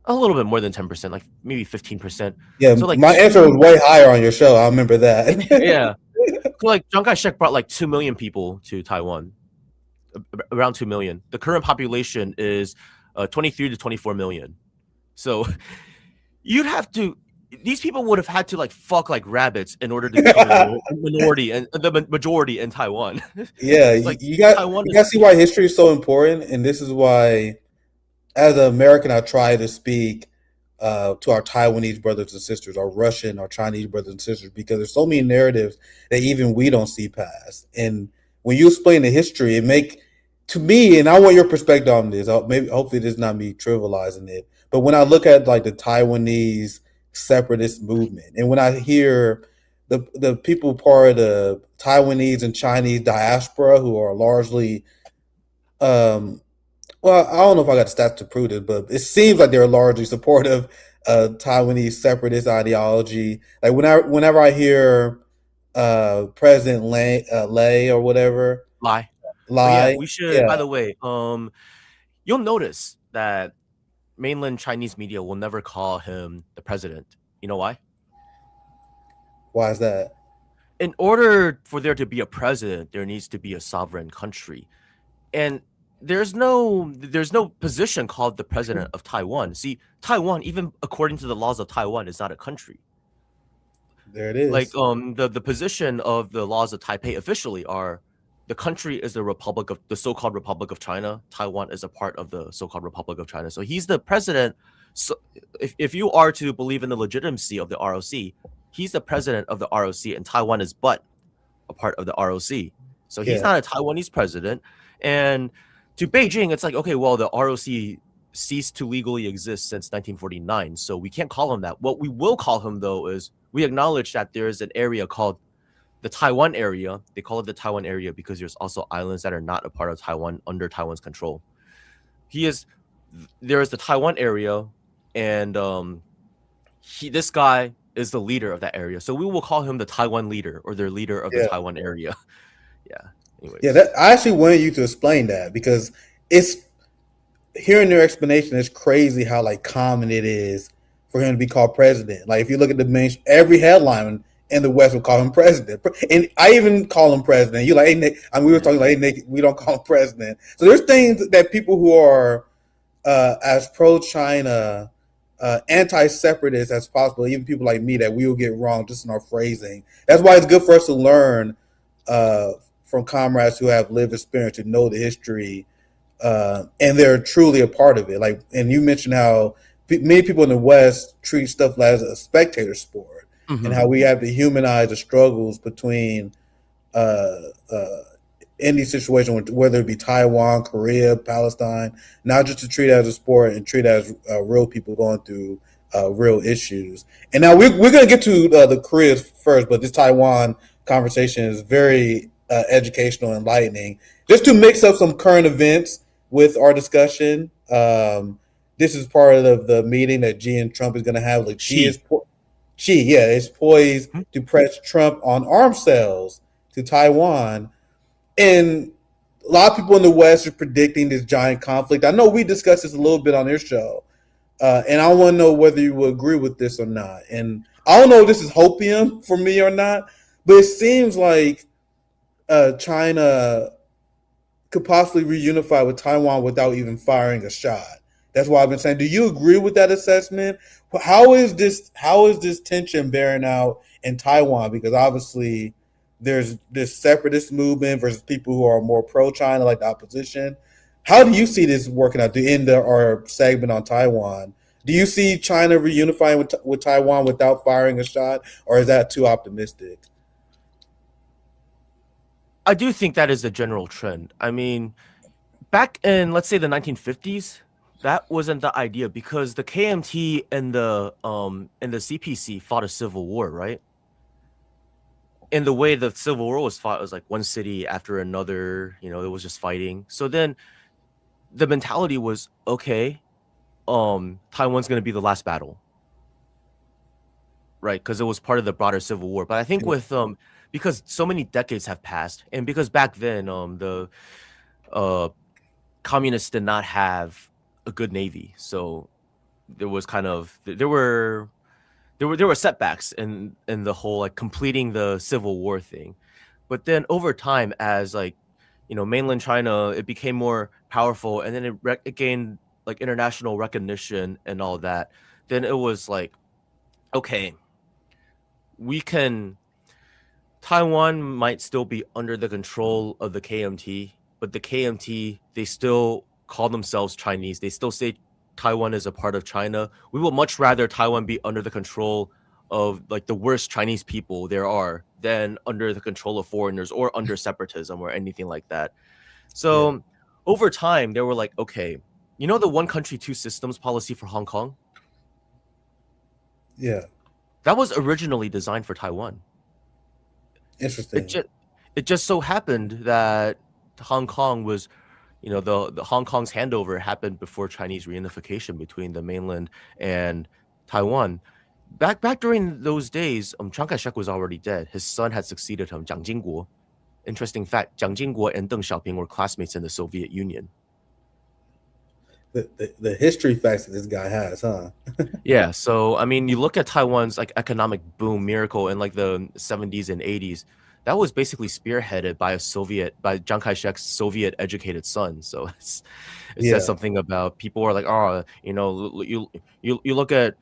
A little bit more than 10%, like maybe 15%. Yeah, So like my answer was way higher on your show. I remember that. yeah. So like Chiang Kai-shek brought like 2 million people to Taiwan, around 2 million. The current population is 23 to 24 million. So you'd have to, these people would have had to like fuck like rabbits in order to become a minority and the majority in Taiwan. Yeah, It's like you got Taiwan you is got to see why history is so important, and this is why, as an American, I try to speak to our Taiwanese brothers and sisters, our Russian, our Chinese brothers and sisters, because there's so many narratives that even we don't see past. And when you explain the history, it make to me, and I want your perspective on this. Maybe hopefully this is not me trivializing it, but when I look at like the Taiwanese separatist movement, and when I hear the people part of the Taiwanese and Chinese diaspora who are largely um, well, I don't know if I got the stats to prove it, but it seems like they're largely supportive of Taiwanese separatist ideology. Like whenever I hear President Lay or whatever lie. Oh yeah, lie, we should. By yeah, the way, you'll notice that mainland Chinese media will never call him the president. You know why? why is that? In order for there to be a president, there needs to be a sovereign country. And there's no position called the president of Taiwan. See, Taiwan, even according to the laws of Taiwan, is not a country. There it Like is. the position of the laws of Taipei officially are the country is the so-called Republic of China. Taiwan is a part of the so-called Republic of China. So he's the president. So if you are to believe in the legitimacy of the ROC, he's the president of the ROC, and Taiwan is but a part of the ROC. So he's Yeah, not a Taiwanese president. And to Beijing, it's like, okay, well, the ROC ceased to legally exist since 1949, so we can't call him that. What we will call him, though, is we acknowledge that there is an area called the Taiwan area. They call it the Taiwan area because there's also islands that are not a part of Taiwan under Taiwan's control. There is the Taiwan area, and this guy is the leader of that area. So we will call him the Taiwan leader or their leader of the yeah, Taiwan area. Yeah. yeah. Anyways. I actually wanted you to explain that because it's hearing their explanation is crazy how like common it is for him to be called president. Like if you look at the main, every headline in the West will call him president, and I even call him president. You like, hey Nick, I mean, we were talking like, hey Nick, we don't call him president. So there's things that people who are as pro-China, anti-separatist as possible, even people like me, that we will get wrong just in our phrasing. That's why it's good for us to learn uh, from comrades who have lived experience, who know the history, and they're truly a part of it. Like, and you mentioned how many people in the West treat stuff as a spectator sport, and Mm-hmm. how we have to humanize the struggles between uh, uh, any situation, whether it be Taiwan, Korea, Palestine, not just to treat it as a sport and treat it as real people going through real issues. And now we're going to get to the Korea first, but this Taiwan conversation is very educational, enlightening. Just to mix up some current events with our discussion. This is part of the meeting that Xi and Trump is going to have. Like Xi, yeah, is poised to press Trump on arms sales to Taiwan, and a lot of people in the West are predicting this giant conflict. I know we discussed this a little bit on their show, And I want to know whether you would agree with this or not. And I don't know if this is hopium for me or not, but it seems like China could possibly reunify with Taiwan without even firing a shot. That's why I've been saying. Do you agree with that assessment? How is this tension bearing out in Taiwan? Because obviously there's this separatist movement versus people who are more pro China, like the opposition. How do you see this working out? The end of our segment on Taiwan. Do you see China reunifying with Taiwan without firing a shot, or is that too optimistic? I do think that is the general trend. I mean, back in, let's say, the 1950s, that wasn't the idea because the KMT and the CPC fought a civil war, right? And the way the civil war was fought was like one city after another. It was just fighting. So then the mentality was, okay, Taiwan's going to be the last battle, right? Because it was part of the broader civil war. But I think with because so many decades have passed, and because back then the uh communists did not have a good navy, so there was kind of there were setbacks in the whole like completing the civil war thing. But then over time, as like mainland China, it became more powerful, and then it gained like international recognition and all that. Then it was like, okay, we can Taiwan might still be under the control of the KMT, but the KMT, they still call themselves Chinese. They still say Taiwan is a part of China. We would much rather Taiwan be under the control of like the worst Chinese people there are than under the control of foreigners or under separatism or anything like that. Yeah, So over time, they were like, okay, the one country, two systems policy for Hong Kong? yeah, That was originally designed for Taiwan. It interesting. just it just so happened that Hong Kong was, the Hong Kong's handover happened before Chinese reunification between the mainland and Taiwan. Back during those days, Chiang Kai-shek was already dead. His son had succeeded him, Jiang Jingguo. Interesting fact: Jiang Jingguo and Deng Xiaoping were classmates in the Soviet Union. The history facts that this guy has, huh? Yeah, so I mean, you look at Taiwan's like economic boom miracle in like the 70s and 80s. That was basically spearheaded by Chiang Kai-shek's Soviet educated son. So it says Yeah, something about people are like, oh, you look at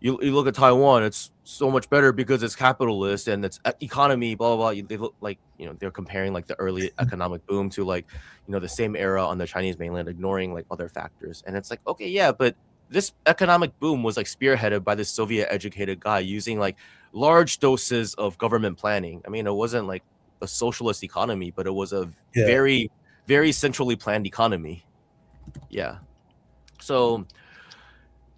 you look at Taiwan, it's so much better because it's capitalist and it's economy, blah blah blah. They look like they're comparing like the early economic boom to like the same era on the Chinese mainland, ignoring like other factors. And it's like, okay, yeah, but this economic boom was like spearheaded by this Soviet educated guy using like large doses of government planning. I mean, it wasn't like a socialist economy, but it was a yeah, very very centrally planned economy. Yeah. So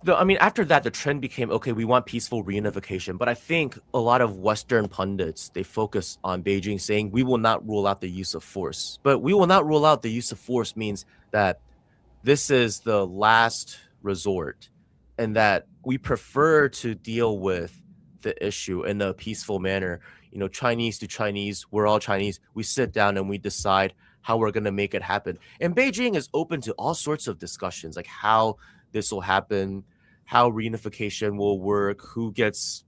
I mean, after that, the trend became, okay, we want peaceful reunification. But I think a lot of Western pundits, they focus on Beijing saying we will not rule out the use of force. But we will not rule out the use of force means that this is the last resort and that we prefer to deal with the issue in a peaceful manner. Chinese to Chinese, we're all Chinese. We sit down and we decide how we're going to make it happen. And Beijing is open to all sorts of discussions, like how this will happen, how reunification will work, who gets,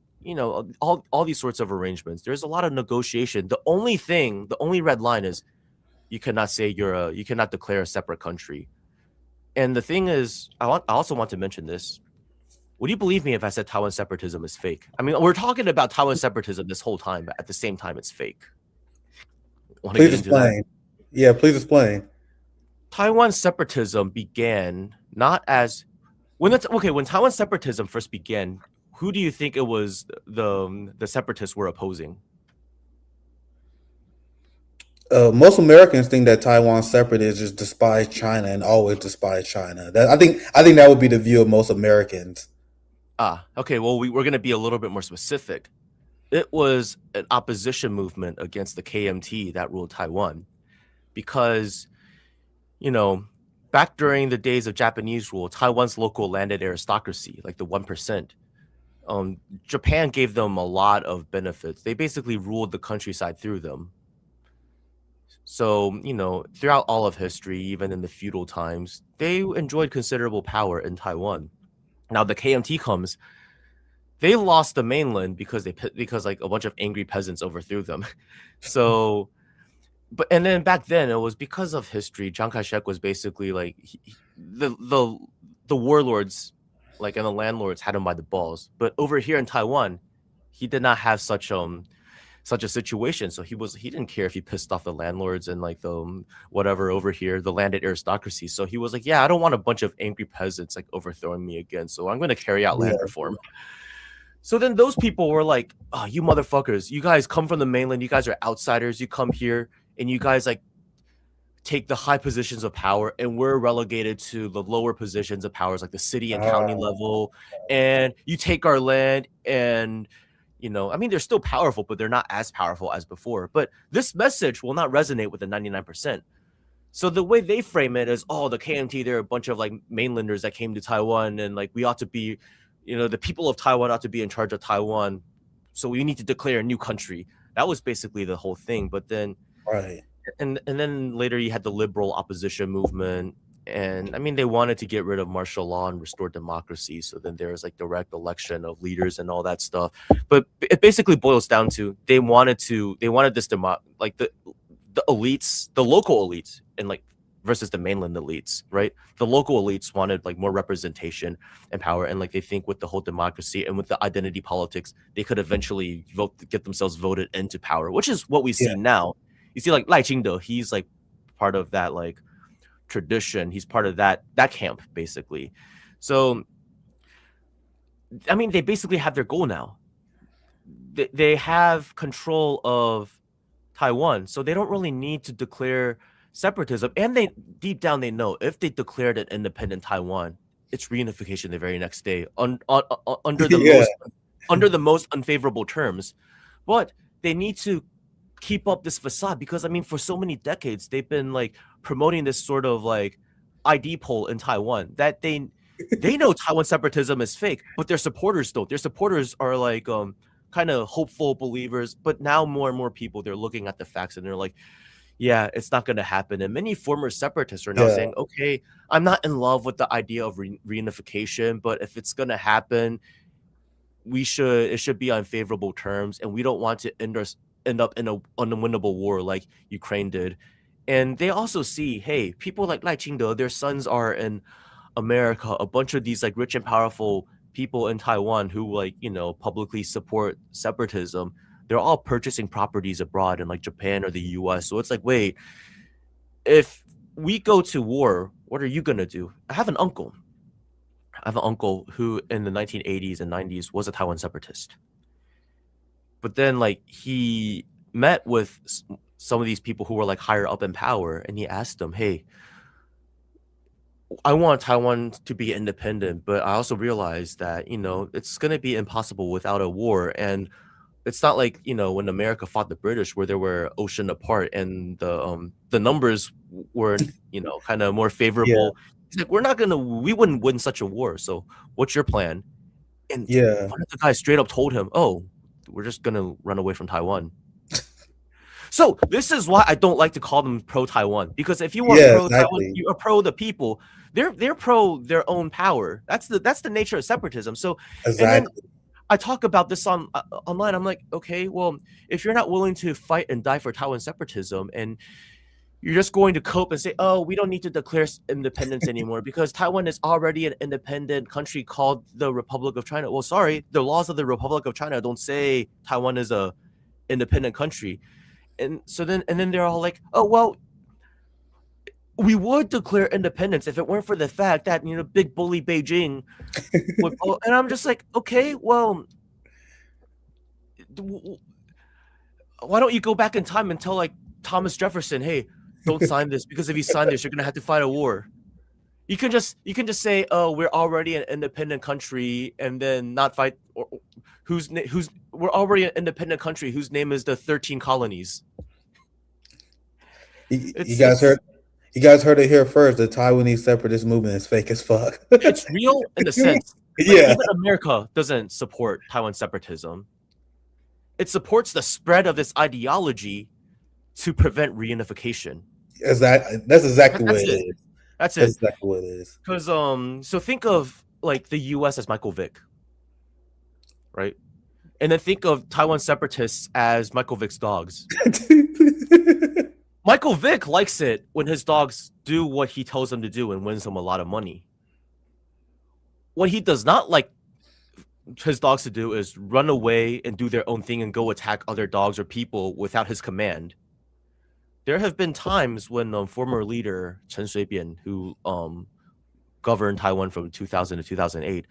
all these sorts of arrangements. There's a lot of negotiation. The only red line is you cannot say you cannot declare a separate country. And the thing is, I also want to mention this. Would you believe me if I said Taiwan separatism is fake? I mean, we're talking about Taiwan separatism this whole time, but at the same time, it's fake. Want to please get into that? explain. Yeah, please explain. Taiwan separatism began not as when Taiwan separatism first began. Who do you think it was the separatists were opposing? Most Americans think that Taiwan separatists just despise China and always despise China. I think that would be the view of most Americans. Okay. Well, we're going to be a little bit more specific. It was an opposition movement against the KMT that ruled Taiwan because, you know, back during the days of Japanese rule, Taiwan's local landed aristocracy, like the 1%, Japan gave them a lot of benefits. They basically ruled the countryside through them. So, throughout all of history, even in the feudal times, they enjoyed considerable power in Taiwan. Now the KMT comes. They lost the mainland because like a bunch of angry peasants overthrew them. So, and then back then it was because of history. Chiang Kai-shek was basically like the warlords, like, and the landlords had him by the balls. But over here in Taiwan, he did not have such a situation. So he didn't care if he pissed off the landlords and like the whatever over here, the landed aristocracy. So he was like, yeah, I don't want a bunch of angry peasants like overthrowing me again. So I'm going to carry out land reform. So then those people were like, oh, you motherfuckers, you guys come from the mainland, you guys are outsiders, you come here and you guys like take the high positions of power, and we're relegated to the lower positions of powers like the city and county level, and you take our land. And I mean, they're still powerful, but they're not as powerful as before. But this message will not resonate with the 99%. So the way they frame it is, oh, the KMT, they're a bunch of like mainlanders that came to Taiwan, and like we ought to be, the people of Taiwan ought to be in charge of Taiwan. So we need to declare a new country. That was basically the whole thing. But then, and then later you had the liberal opposition movement. And I mean, they wanted to get rid of martial law and restore democracy. So then there was like direct election of leaders and all that stuff. But it basically boils down to they wanted this like the elites, the local elites, and like versus the mainland elites, right? The local elites wanted like more representation and power, and like they think with the whole democracy and with the identity politics, they could eventually get themselves voted into power, which is what we see now. You see, like Lai Ching-te, he's like part of that like tradition. He's part of that camp basically. So, I mean, they basically have their goal now. They have control of Taiwan, so they don't really need to declare separatism. And they deep down they know if they declared an independent Taiwan, it's reunification the very next day under the most unfavorable terms. But they need to keep up this facade because I mean, for so many decades they've been like promoting this sort of like ID poll in Taiwan that they know Taiwan separatism is fake, but their supporters don't. Their supporters are like kind of hopeful believers, but now more and more people, they're looking at the facts and they're like, yeah, it's not going to happen. And many former separatists are now saying, okay, I'm not in love with the idea of reunification, but if it's going to happen, it should be on favorable terms, and we don't want to end up in an unwinnable war like Ukraine did. And they also see, hey, people like Lai Ching-te, their sons are in America, a bunch of these like rich and powerful people in Taiwan who like, publicly support separatism. They're all purchasing properties abroad in like Japan or the US. So it's like, wait, if we go to war, what are you going to do? I have an uncle who in the 1980s and 90s was a Taiwan separatist. But then like he met with some of these people who were like higher up in power, and he asked them, hey, I want Taiwan to be independent, but I also realize that, it's going to be impossible without a war. And it's not like, when America fought the British where they were ocean apart and the numbers were, kind of more favorable. He's like, we wouldn't win such a war. So what's your plan? And one of the guys straight up told him, oh, we're just going to run away from Taiwan. So this is why I don't like to call them pro-Taiwan, because if you are pro-Taiwan, you are pro the people. They're pro their own power. That's the nature of separatism. So I talk about this online. I'm like, okay, well, if you're not willing to fight and die for Taiwan separatism, and you're just going to cope and say, oh, we don't need to declare independence anymore because Taiwan is already an independent country called the Republic of China. Well, sorry, the laws of the Republic of China don't say Taiwan is a independent country. And so then they're all like, oh, well, we would declare independence if it weren't for the fact that, big bully Beijing would, and I'm just like, okay, well, why don't you go back in time and tell like Thomas Jefferson, hey, don't sign this, because if you sign this, you're gonna have to fight a war. You can just say, oh, we're already an independent country, and then not fight. Or we're already an independent country whose name is the 13 colonies. You guys heard it here first. The Taiwanese separatist movement is fake as fuck. It's real in the sense, even America doesn't support Taiwan separatism. It supports the spread of this ideology to prevent reunification. That's exactly what it is. That's it. That's exactly what it is. Because so think of like the U.S. as Michael Vick, right? And then think of Taiwan separatists as Michael Vick's dogs. Michael Vick likes it when his dogs do what he tells them to do and wins him a lot of money. What he does not like his dogs to do is run away and do their own thing and go attack other dogs or people without his command. There have been times when former leader Chen Shui-bian, who governed Taiwan from 2000 to 2008,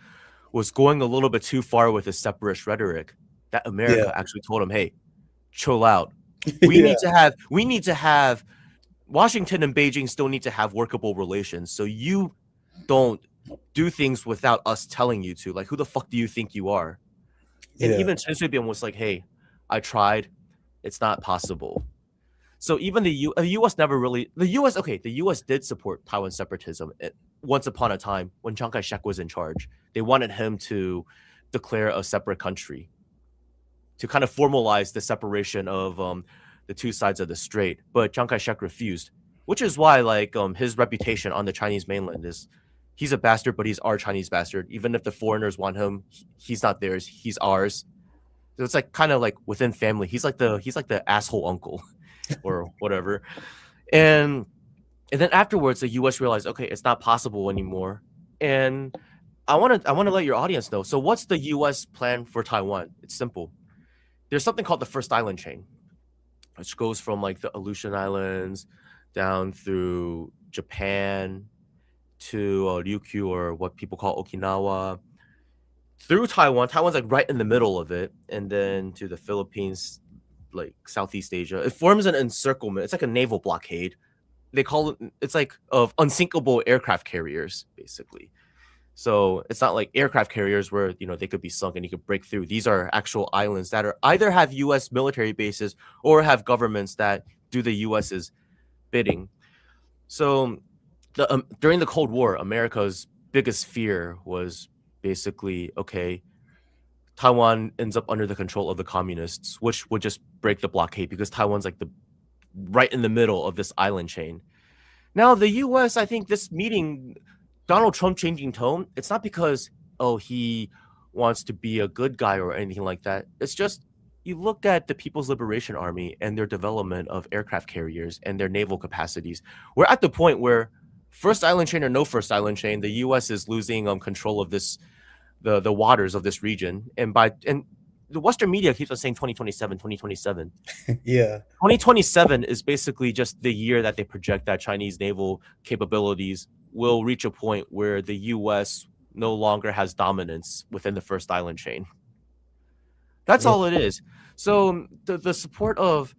was going a little bit too far with his separatist rhetoric, that America actually told him, hey, chill out. We need to have Washington and Beijing still need to have workable relations. So you don't do things without us telling you to. Like, who the fuck do you think you are? And even Chen Shui-bian was like, hey, I tried. It's not possible. So even the U.S. never really... The U.S. did support Taiwan separatism once upon a time when Chiang Kai-shek was in charge. They wanted him to declare a separate country to kind of formalize the separation of the two sides of the strait. But Chiang Kai-shek refused, which is why like his reputation on the Chinese mainland is he's a bastard, but he's our Chinese bastard. Even if the foreigners want him, he's not theirs, he's ours. So it's like kind of like within family. He's like the asshole uncle or whatever. And then afterwards, the U.S. realized, okay, it's not possible anymore. And I want to let your audience know. So what's the U.S. plan for Taiwan? It's simple. There's something called the First Island Chain, which goes from like the Aleutian Islands down through Japan to Ryukyu, or what people call Okinawa, through Taiwan. Taiwan's like right in the middle of it, and then to the Philippines, like Southeast Asia. It forms an encirclement. It's like a naval blockade. They call it, it's like of unsinkable aircraft carriers, basically. So it's not like aircraft carriers where, you know, they could be sunk and you could break through. These are actual islands that are either have U.S. military bases or have governments that do the U.S.'s bidding. So during the Cold War, America's biggest fear was basically, okay, Taiwan ends up under the control of the communists, which would just break the blockade because Taiwan's like the right in the middle of this island chain. Now, the U.S., I think this meeting, Donald Trump changing tone, it's not because, oh, he wants to be a good guy or anything like that. It's just you look at the People's Liberation Army and their development of aircraft carriers and their naval capacities. We're at the point where first island chain or no first island chain, the U.S. is losing control of this, the waters of this region. And the Western media keeps on saying 2027, 2027. Yeah. 2027 is basically just the year that they project that Chinese naval capabilities will reach a point where the U.S. no longer has dominance within the first island chain. That's all it is. So the support of,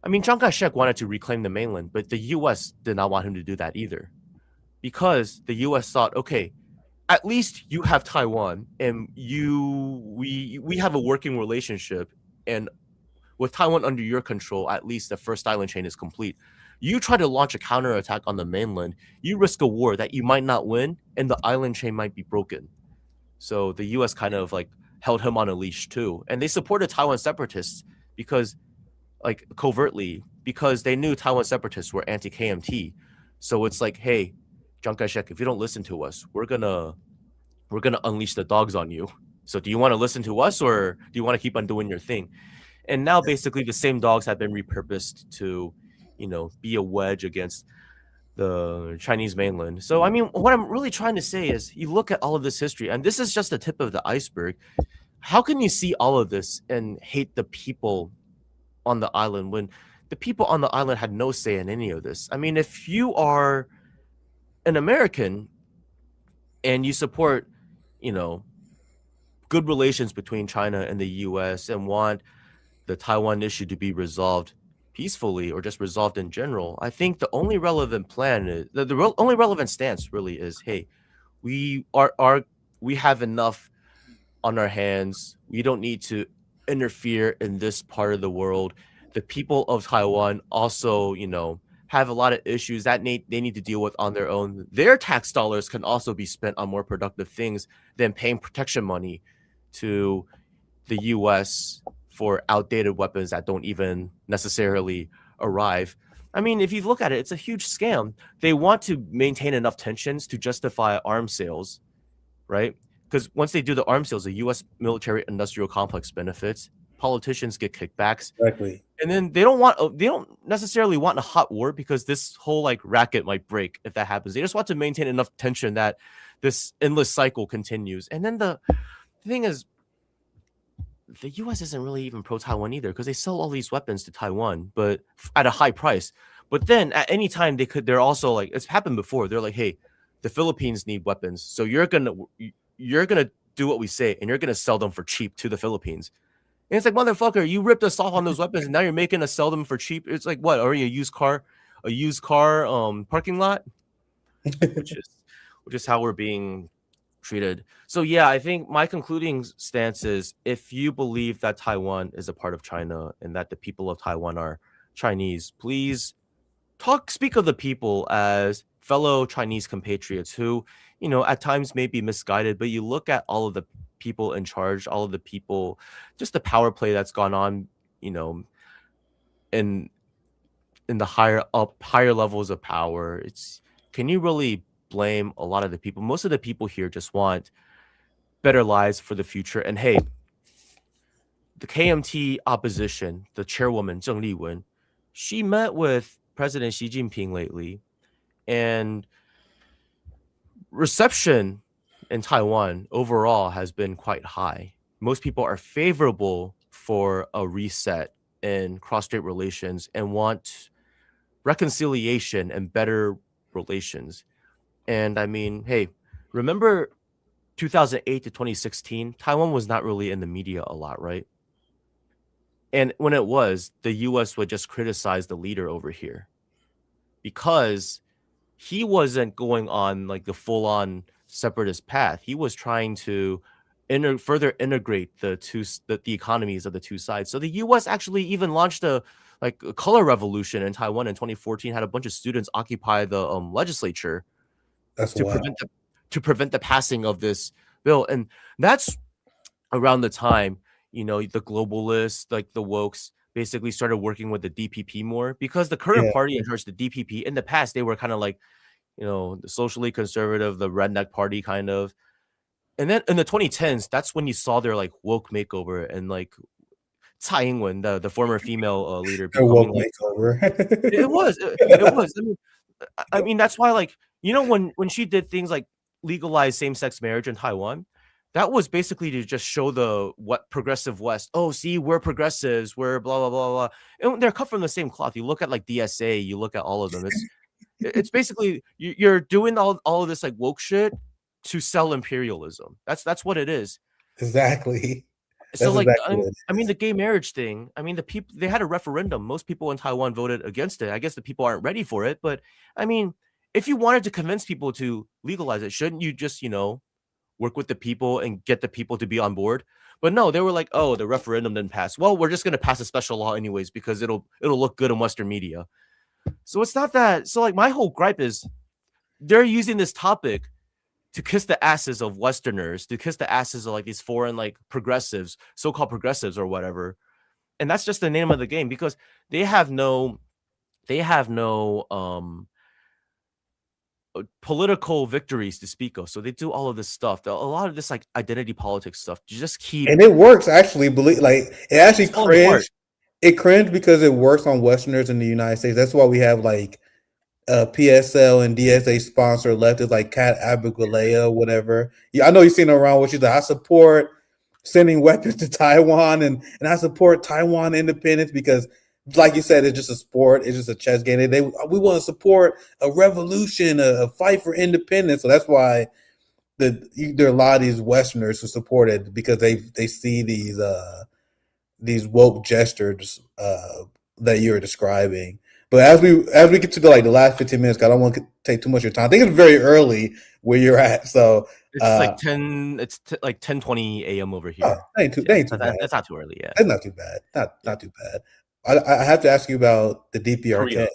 I mean, Chiang Kai-shek wanted to reclaim the mainland, but the U.S. did not want him to do that either, because the U.S. thought, okay, at least you have Taiwan, and we have a working relationship, and with Taiwan under your control, at least the first island chain is complete. You try to launch a counterattack on the mainland, you risk a war that you might not win, and the island chain might be broken. So the U.S. kind of like held him on a leash too, and they supported Taiwan separatists because, like, covertly, because they knew Taiwan separatists were anti-KMT. So it's like, hey, Chiang Kai-shek, if you don't listen to us, we're gonna unleash the dogs on you. So do you want to listen to us, or do you want to keep on doing your thing? And now basically the same dogs have been repurposed to, you know, be a wedge against the Chinese mainland. So, I mean, what I'm really trying to say is you look at all of this history, and this is just the tip of the iceberg. How can you see all of this and hate the people on the island when the people on the island had no say in any of this? I mean, if you are an American and you support, you know, good relations between China and the U.S. and want the Taiwan issue to be resolved peacefully or just resolved in general, I think the only relevant plan is only relevant stance really is, hey, we have enough on our hands. We don't need to interfere in this part of the world. The people of Taiwan also, you know, have a lot of issues that they need to deal with on their own. Their tax dollars can also be spent on more productive things than paying protection money to the U.S. for outdated weapons that don't even necessarily arrive. I mean, if you look at it, it's a huge scam. They want to maintain enough tensions to justify arms sales, right? Because once they do the arms sales, the U.S. military industrial complex benefits. Politicians get kickbacks, Exactly. and then they don't necessarily want a hot war because this whole like racket might break if that happens. They just want to maintain enough tension that this endless cycle continues. And then the thing is, the U.S. isn't really even pro Taiwan either because they sell all these weapons to Taiwan, but at a high price. But then at any time they're also like it's happened before. They're like, hey, the Philippines need weapons, so you're gonna do what we say, and you're gonna sell them for cheap to the Philippines. And it's like, motherfucker, you ripped us off on those weapons, and now you're making us sell them for cheap. It's like what? Are you a used car parking lot? Which is how we're being treated. So yeah, I think my concluding stance is if you believe that Taiwan is a part of China and that the people of Taiwan are Chinese, please speak of the people as fellow Chinese compatriots who, at times may be misguided, but you look at all of the people in charge, all of the people, just the power play that's gone on, in the higher levels of power. Can you really blame a lot of the people? Most of the people here just want better lives for the future. And hey, the KMT opposition, the chairwoman Zheng Liwen, she met with President Xi Jinping lately, and reception in Taiwan overall has been quite high. Most people are favorable for a reset in cross-strait relations and want reconciliation and better relations. And I mean, hey, remember 2008 to 2016, Taiwan was not really in the media a lot, right? And when it was, the US would just criticize the leader over here because he wasn't going on like the full-on separatist path. He was trying to further integrate the economies of the two sides. So the US actually even launched a color revolution in Taiwan in 2014, had a bunch of students occupy the legislature That's to wild. prevent the passing of this bill. And that's around the time, the globalists, like the wokes, basically started working with the DPP more because the current Yeah, party in charge, the DPP, in the past, they were kind of like, the socially conservative, the redneck party kind of. And then in the 2010s, that's when you saw their like woke makeover and like Tsai Ing-wen, the former female leader, a becoming woke like makeover. it was. I mean, that's why, like, when she did things like legalize same-sex marriage in Taiwan, that was basically to just show the what progressive West. Oh, see, we're progressives. We're blah blah blah blah. And they're cut from the same cloth. You look at like DSA. You look at all of them. It's basically you're doing all of this like woke shit to sell imperialism. That's what it is. Exactly. So That's like exactly what it I mean is. the gay marriage thing, I mean the people, they had a referendum. Most people in Taiwan voted against it. I guess the people aren't ready for it, but I mean, if you wanted to convince people to legalize it, shouldn't you just, work with the people and get the people to be on board? But no, they were like, "Oh, the referendum didn't pass. Well, we're just going to pass a special law anyways because it'll look good in Western media." So it's not that. So like my whole gripe is they're using this topic to kiss the asses of Westerners, to kiss the asses of like these foreign like progressives, so-called progressives or whatever. And that's just the name of the game because they have no political victories to speak of. So they do all of this stuff. A lot of this like identity politics stuff. You just keep And it works actually. Believe like it actually it's falling apart. cringed. It cringed because it works on Westerners in the United States. That's why we have like PSL and DSA sponsor leftists like Kat Abigailea, whatever. Yeah, I know you've seen her around where she's like, I support sending weapons to Taiwan and I support Taiwan independence because, like you said, it's just a sport, it's just a chess game. We want to support a revolution, a fight for independence. So that's why there are a lot of these Westerners who support it because they see these woke gestures that you're describing. But as we get to the last 15 minutes, 'cause I don't want to take too much of your time. I think it's very early where you're at, so It's like 10:20 a.m. over here. that ain't too bad. That's not too early. Yeah. That's not too bad. Yeah. Not too bad. I have to ask you about the DPRK.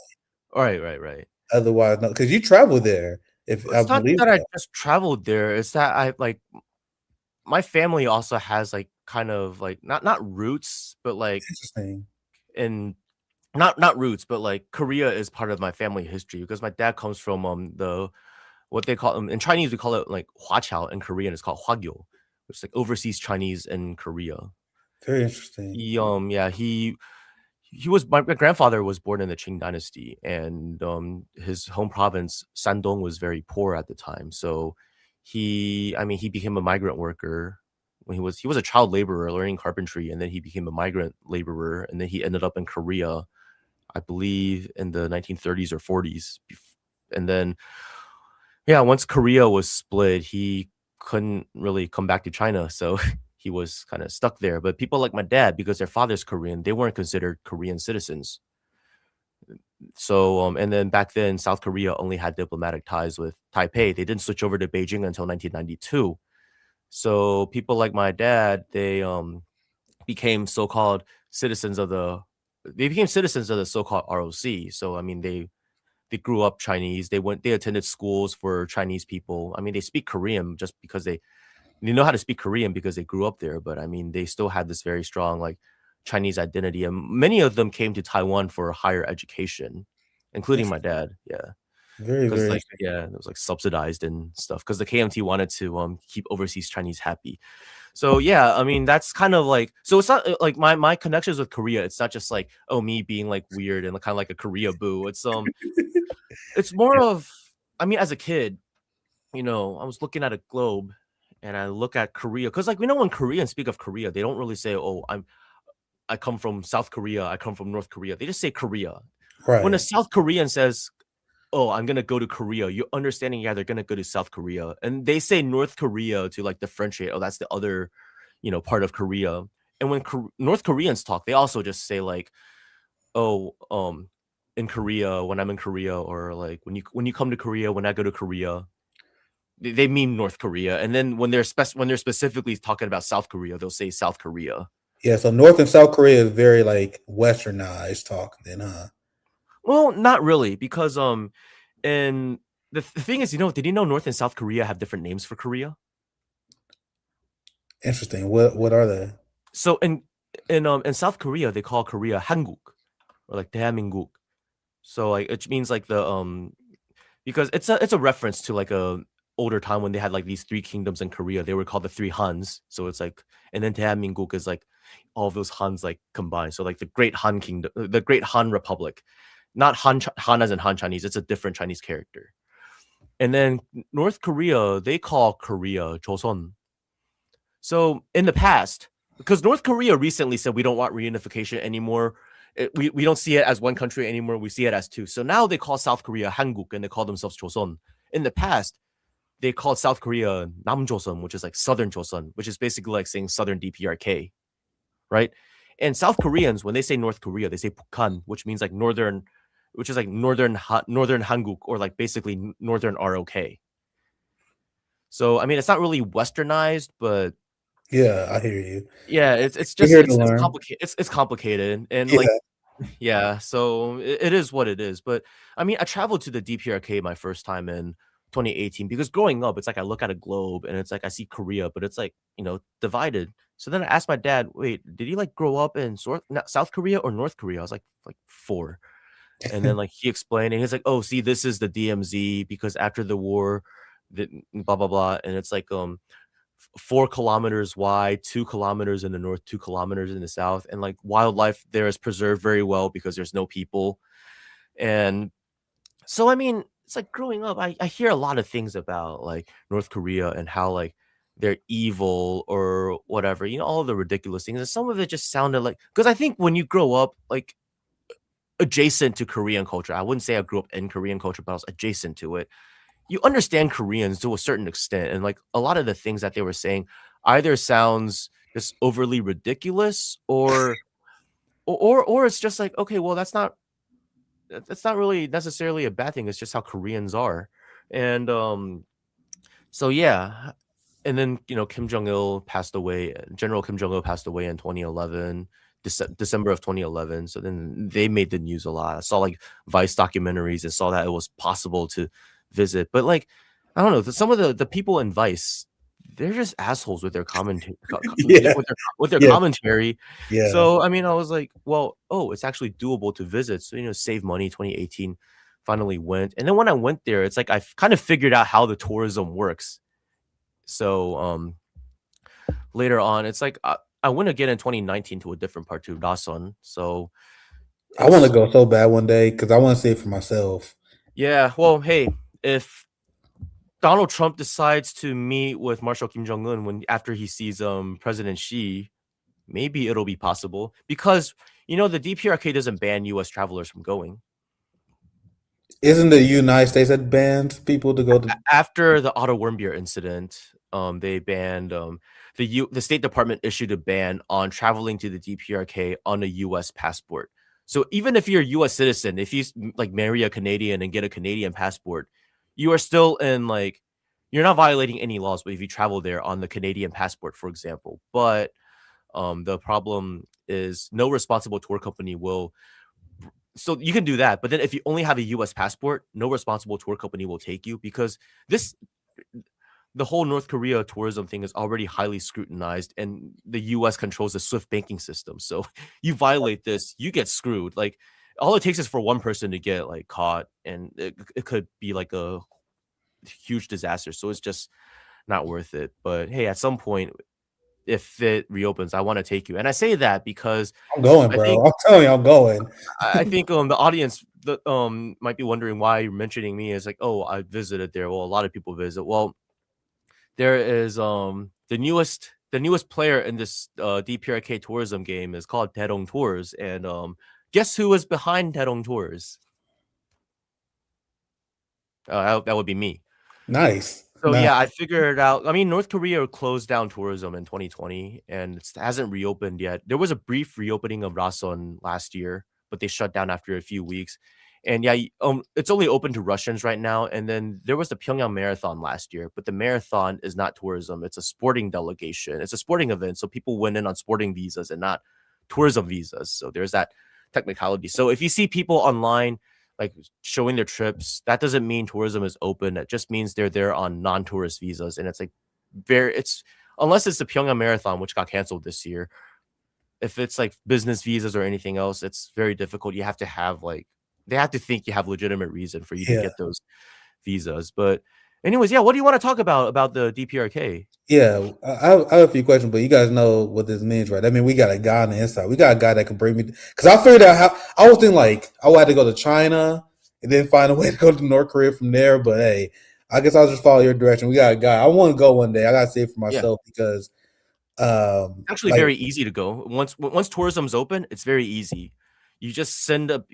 Korea. Right. Otherwise, no, because you travel there. If I It's not believe that I that. just traveled there. It's that I like my family also has like kind of like not roots, but like Interesting. in not roots, but like Korea is part of my family history because my dad comes from the what they call in Chinese, we call it like huaqiao. In Korean, it's called hwagyo, which is like overseas Chinese in Korea. Very interesting. He was my grandfather was born in the Qing dynasty, and his home province Shandong was very poor at the time. So he became a migrant worker when he was a child laborer learning carpentry, and then he became a migrant laborer, and then he ended up in Korea, I believe, in the 1930s or 40s. And then, yeah, once Korea was split, he couldn't really come back to China, so he was kind of stuck there. But people like my dad, because their father's Korean, they weren't considered Korean citizens. So, and then back then, South Korea only had diplomatic ties with Taipei. They didn't switch over to Beijing until 1992. So people like my dad, they became so-called citizens of the so-called ROC. So I mean, they grew up Chinese. They attended schools for Chinese people. I mean, they speak Korean just because they know how to speak Korean because they grew up there. But I mean, they still had this very strong like Chinese identity, and many of them came to Taiwan for higher education, including my dad. Yeah, Very, because very. like it was like subsidized and stuff. Because the KMT wanted to keep overseas Chinese happy. So yeah, I mean that's kind of like, so it's not like my connections with Korea. It's not just like, oh, me being like weird and kind of like a Korea boo. It's more of, I mean, as a kid, I was looking at a globe and I look at Korea, because like when Koreans speak of Korea, they don't really say, oh, I come from South Korea, I come from North Korea. They just say Korea. When a Right. South Korean says, oh, I'm gonna go to Korea, you're understanding, yeah, they're gonna go to South Korea. And they say North Korea to like differentiate, oh, that's the other, part of Korea. And when North Koreans talk, they also just say like, oh, in Korea, when I'm in Korea, or like when you come to Korea, when I go to Korea, they mean North Korea. And then when they're specifically talking about South Korea, they'll say South Korea. Yeah. So North and South Korea is very like westernized talk. Then, huh? Well, not really, because and the thing is, did you know North and South Korea have different names for Korea? Interesting. What are they? So in South Korea, they call Korea Hanguk, or like 대한민국. So like it means like the because it's a reference to like a older time when they had like these three kingdoms in Korea. They were called the three Hans. So it's like, and then 대한민국 is like all of those Hans like combined. So like the Great Han Kingdom, the Great Han Republic, not Han as in Han Chinese. It's a different Chinese character. And then North Korea, they call Korea Joseon. So in the past, because North Korea recently said we don't want reunification anymore. We don't see it as one country anymore. We see it as two. So now they call South Korea Hanguk and they call themselves Joseon. In the past, they called South Korea Namjoseon, which is like Southern Joseon, which is basically like saying Southern DPRK, right? And South Koreans, when they say North Korea, they say Bukhan, which means like northern, which is like northern Hanguk, or like basically northern ROK. So I mean, it's not really westernized, but Yeah, I hear you. yeah, it's We're just here to learn. complicated. It's complicated, and Yeah. like, yeah, so it is what it is. But I mean, I traveled to the DPRK my first time in 2018, because growing up, it's like I look at a globe and it's like I see Korea, but it's like, divided. So then I asked my dad, wait, did he like grow up in South Korea or North Korea? I was like 4. And then like he explained, and he's like, oh, see, this is the DMZ because after the war, the blah blah blah, and it's like 4 kilometers wide, 2 kilometers in the north, 2 kilometers in the south, and like wildlife there is preserved very well because there's no people. And so I mean, it's like growing up, I hear a lot of things about like North Korea and how like they're evil or whatever, all the ridiculous things. And some of it just sounded like, because I think when you grow up like adjacent to Korean culture, I wouldn't say I grew up in Korean culture, but I was adjacent to it. You understand Koreans to a certain extent, and like a lot of the things that they were saying either sounds just overly ridiculous, or it's just like, okay, well, that's not really necessarily a bad thing. It's just how Koreans are. And so yeah. And then Kim Jong-il passed away. General Kim Jong-il passed away in 2011, December of 2011. So then they made the news a lot. I saw like Vice documentaries and saw that it was possible to visit. But like, I don't know, some of the people in Vice, they're just assholes with their commentary. Yeah. With their Yeah. commentary. Yeah. So I mean, I was like, well, oh, it's actually doable to visit. So save money. 2018, finally went. And then when I went there, it's like I kind of figured out how the tourism works. So later on, it's like I went again in 2019 to a different part to Dasan. So I want to it's go so bad one day because I want to see it for myself. yeah. Well, hey, if Donald Trump decides to meet with Marshal Kim Jong Un when after he sees President Xi, maybe it'll be possible because the DPRK doesn't ban U.S. travelers from going. Isn't the United States that bans people to go to? After the Otto Warmbier incident, they banned the State Department issued a ban on traveling to the DPRK on a U.S. passport. So even if you're a U.S. citizen, if you like marry a Canadian and get a Canadian passport, you are still in like you're not violating any laws. But if you travel there on the Canadian passport, for example, but the problem is no responsible tour company will. So you can do that, but then if you only have a U.S. passport, no responsible tour company will take you because this the whole North Korea tourism thing is already highly scrutinized, and the U.S. controls the SWIFT banking system. So you violate this, you get screwed. Like all it takes is for one person to get like caught, and it could be like a huge disaster. So it's just not worth it. But hey, at some point, if it reopens, I want to take you. And I say that because I'm going, I bro. think I'm telling you, I'm going. the audience might be wondering why you're mentioning me as like, oh, I visited there. Well, a lot of people visit. Well, there is the newest player in this DPRK tourism game is called Daedong Tours, and guess who is behind Daedong Tours? That would be me. Nice. So Nice. yeah, I figured out. I mean, North Korea closed down tourism in 2020, and it hasn't reopened yet. There was a brief reopening of Rason last year, but they shut down after a few weeks. And yeah, it's only open to Russians right now. And then there was the Pyongyang Marathon last year, but the marathon is not tourism; it's a sporting delegation. It's a sporting event, so people went in on sporting visas and not tourism visas. So there's that technicality. So if you see people online like showing their trips, that doesn't mean tourism is open. It just means they're there on non-tourist visas. And it's like it's unless it's the Pyongyang Marathon, which got canceled this year. If it's like business visas or anything else, it's very difficult. You have to have like they have to think you have legitimate reason for you to Yeah. get those visas. But anyways, yeah, what do you want to talk about the DPRK? Yeah, I have a few questions, but you guys know what this means, right? I mean, we got a guy on the inside. We got a guy that can bring me because I figured out how I was thinking like I would have to go to China and then find a way to go to North Korea from there. But hey, I guess I'll just follow your direction. We got a guy. I want to go one day. I gotta see it for Yeah, myself because actually like very easy to go. Once tourism's open, it's very easy. You just send up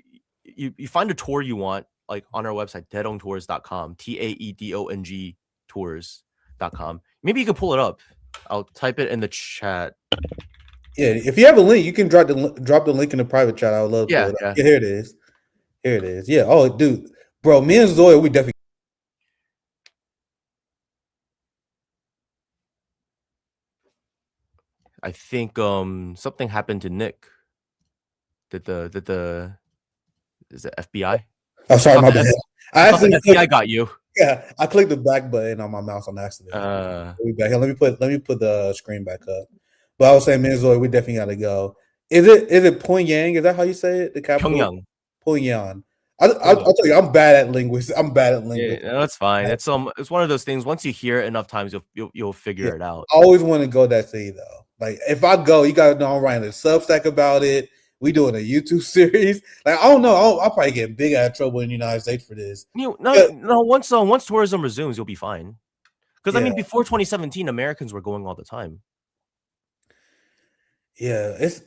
you find a tour you want like on our website daedongtours.com, TAEDONG tours.com. Maybe you can pull it up. I'll type it in the chat. yeah, if you have a link, you can drop the link in the private chat. I would love to pull Yeah, it up. yeah. Yeah, here it is. Here it is. Yeah. Oh, dude, bro, me and Zoya, we definitely. I think something happened to Nick. Did the is it FBI? Oh, sorry, my bad. I I thought the actually FBI got you. yeah, I clicked the back button on my mouse on accident. We back here. Let me put the screen back up. But I was saying, Minnesota, we definitely got to go. Is it Pyongyang? Is that how you say it? The capital? Pyongyang. Pyongyang. I'll tell you, I'm bad at linguistics. I'm bad at Yeah, linguistics. no, that's fine. It's one of those things. Once you hear it enough times, you'll figure it out. I always want to go that city though. Like if I go, you gotta know I'm writing a Substack about it. We doing a YouTube series. Like I don't know. I'll probably get in big ass trouble in the United States for this. No. Once tourism resumes, you'll be fine. Because I mean, Yeah. before 2017, Americans were going all the time. Yeah, it's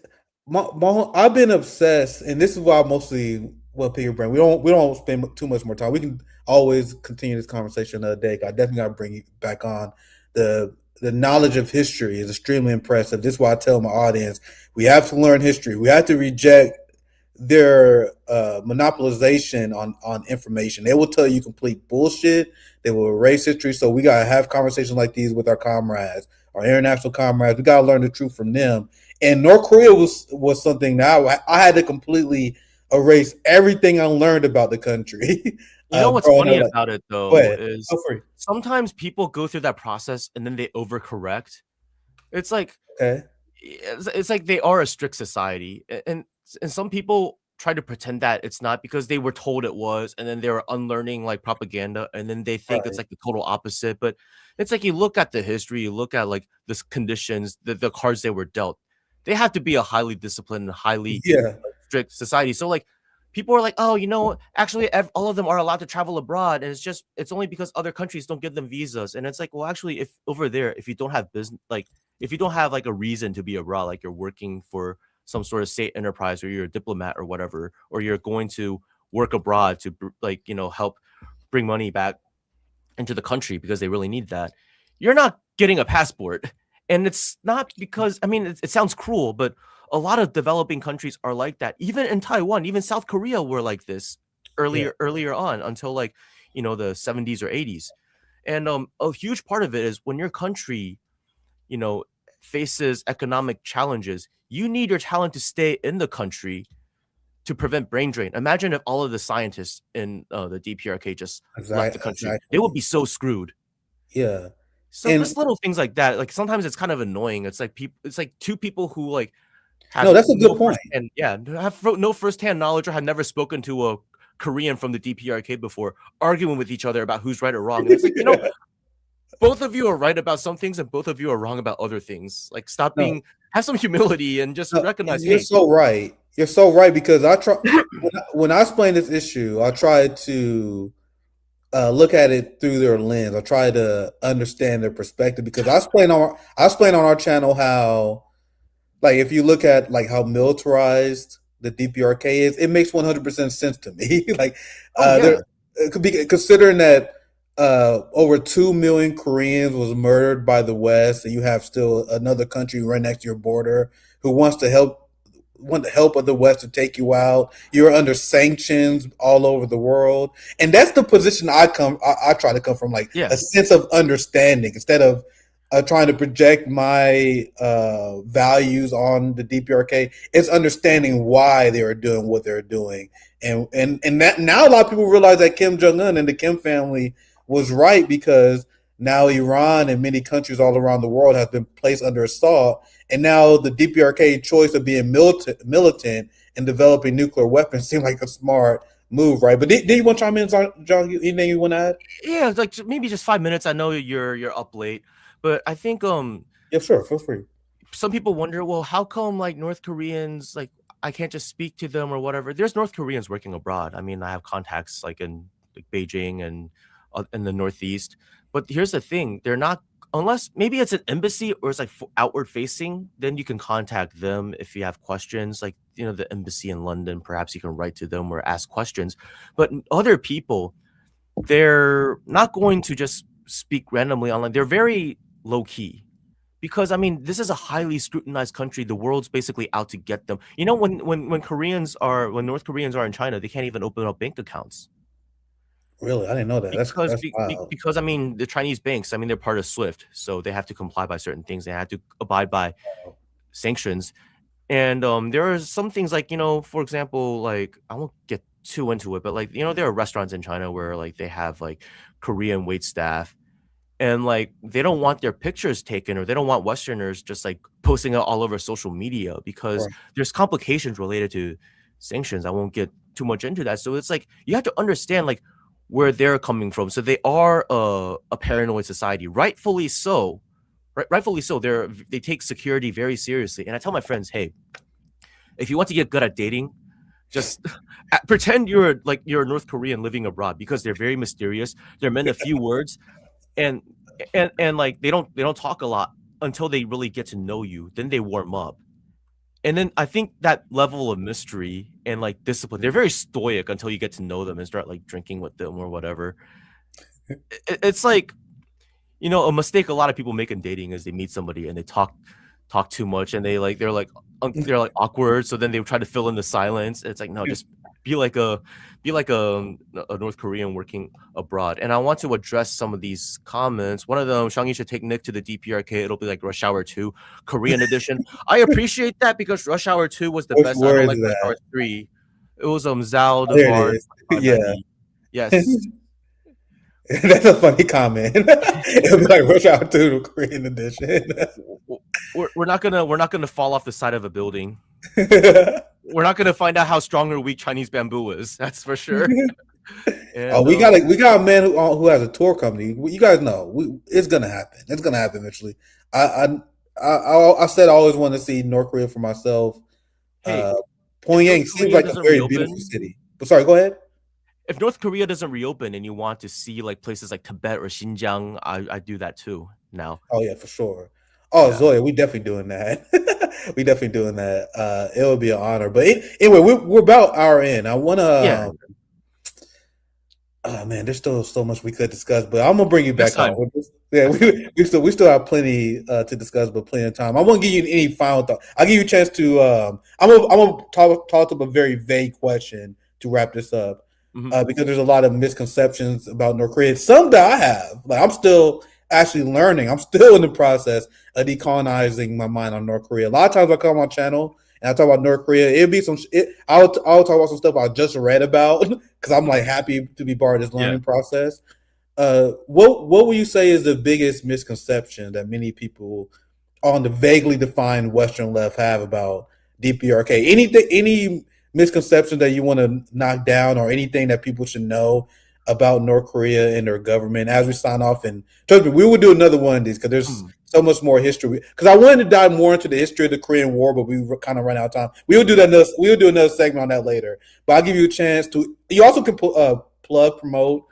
I've been obsessed, and this is why I mostly pick your brain. We don't spend too much more time. We can always continue this conversation another day. I definitely got to bring you back on. The knowledge of history is extremely impressive. This is why I tell my audience we have to learn history. We have to reject their monopolization on information. They will tell you complete bullshit. They will erase history. So we gotta have conversations like these with our comrades, our international comrades. We gotta learn the truth from them. And North Korea was something that I had to completely erase everything I learned about the country. You know what's funny about it though is sometimes people go through that process and then they overcorrect. It's like Okay. it's like they are a strict society, and some people try to pretend that it's not because they were told it was, and then they were unlearning like propaganda, and then they think it's Right. like the total opposite. But it's like you look at the history, you look at like the conditions, the cards they were dealt. They have to be a highly disciplined, highly Yeah. strict society. So like people are like, oh, actually all of them are allowed to travel abroad, and it's only because other countries don't give them visas. And it's like, well, actually, if over there, if you don't have business, like if you don't have like a reason to be abroad, like you're working for some sort of state enterprise or you're a diplomat or whatever, or you're going to work abroad to help bring money back into the country because they really need that, you're not getting a passport. And it's not because, I mean, it sounds cruel, but a lot of developing countries are like that. Even in Taiwan, even South Korea were like this Yeah. earlier on until like, the 70s or 80s. And a huge part of it is when your country, you know, faces economic challenges, you need your talent to stay in the country to prevent brain drain. Imagine if all of the scientists in the DPRK just left the country. They would Exactly. be so screwed. Yeah. So And just little things like that. Like sometimes it's kind of annoying. It's like it's like two people who like no, have that's a good no point. firsthand, no firsthand knowledge or have never spoken to a Korean from the DPRK before, arguing with each other about who's right or wrong. And it's like, both of you are right about some things and both of you are wrong about other things. Like No, have some humility and just no, recognize, you're hey, so right. You're so right because I try when I explain this issue, I try to look at it through their lens. I try to understand their perspective because I explain on our channel how, like, if you look at like how militarized the DPRK is, it makes 100% sense to me. Like, oh there yeah, it could be considering that over 2 million Koreans was murdered by the West, and you have still another country right next to your border who want the help of the West to take you out. You're under sanctions all over the world, and that's the position I try to come from, like yeah. a sense of understanding instead of trying to project my values on the DPRK. It's understanding why they are doing what they're doing, and that now a lot of people realize that Kim Jong Un and the Kim family was right because now Iran and many countries all around the world have been placed under assault, and now the DPRK choice of being militant and developing nuclear weapons seemed like a smart move, right? But did you want to chime in, John? Anything you want to add? Yeah, it's like maybe just 5 minutes. I know you're up late, but I think Yeah, sure. Feel free. some people wonder, well, how come like North Koreans like I can't just speak to them or whatever? There's North Koreans working abroad. I mean, I have contacts like in like Beijing and in the Northeast. But here's the thing: they're not unless maybe it's an embassy or it's like outward facing. Then you can contact them if you have questions. Like the embassy in London, perhaps you can write to them or ask questions. But other people, they're not going to just speak randomly online. They're very low key because I mean, this is a highly scrutinized country. The world's basically out to get them. When North Koreans are in China, they can't even open up bank accounts Really, I didn't know that. That's wild. because I mean, the Chinese banks, I mean, they're part of SWIFT, so they have to comply by certain things. They have to abide by sanctions. And there are some things like, for example, like I won't get too into it, but like, there are restaurants in China where like they have like Korean wait staff and like they don't want their pictures taken or they don't want Westerners just like posting it all over social media because Right. there's complications related to sanctions. I won't get too much into that. So it's like you have to understand like where they're coming from. So they are a paranoid society, rightfully so. Rightfully so. They take security very seriously. And I tell my friends, hey, if you want to get good at dating, just pretend you're North Korean living abroad because they're very mysterious. They're men of few words, and like they don't talk a lot until they really get to know you. Then they warm up, and then I think that level of mystery and like discipline, they're very stoic until you get to know them and start like drinking with them or whatever. It's like a mistake a lot of people make in dating is they meet somebody and they talk too much and they're like awkward, so then they try to fill in the silence. It's like, no, just be like a North Korean working abroad. And I want to address some of these comments. One of them, Xiangyu should take Nick to the DPRK. It'll be like Rush Hour 2 Korean edition. I appreciate that because Rush Hour 2 was the best. I Where don't is like Rush that? Hour 3. It was Zhao There it Devar is. Yeah. Yes. That's a funny comment. It'll be like Rush Hour 2 Korean edition. We're not gonna fall off the side of a building. we're not gonna find out how strong or weak Chinese bamboo is. That's for sure. Oh, And we got a man who has a tour company. You guys know it's gonna happen. It's gonna happen eventually. I I said I always wanted to see North Korea for myself. hey, Uh, if North Pyongyang seems Korea like a doesn't very beautiful reopen, city. But sorry, go ahead. if North Korea doesn't reopen and you want to see like places like Tibet or Xinjiang, I do that too now. Oh yeah, for sure. Oh Yeah. Zoya, we definitely doing that. We definitely doing that. It would be an honor. But anyway, we're about our end. I want Yeah. to. Oh man, there's still so much we could discuss, but I'm gonna bring you Next back on. time. Yeah, Next time. we still have plenty to discuss, but plenty of time. I won't give you any final thought. I'll give you a chance to. I'm gonna talk up a very vague question to wrap this up, Mhm. because there's a lot of misconceptions about North Korea. Some that I have, like I'm still actually learning. I'm still in the process of decolonizing my mind on North Korea. A lot of times I come on channel and I talk about North Korea. It'll be some. I'll talk about some stuff I just read about because I'm like happy to be part of this Yeah. learning process. What would you say is the biggest misconception that many people on the vaguely defined Western left have about DPRK? Any misconception that you want to knock down, or anything that people should know about North Korea and their government as we sign off? And trust me, we will do another one of these because there's Mm. so much more history. Because I wanted to dive more into the history of the Korean War, but we kind of run out of time. We'll do that. We'll do another segment on that later. But I'll give you a chance to. You also can plug, promote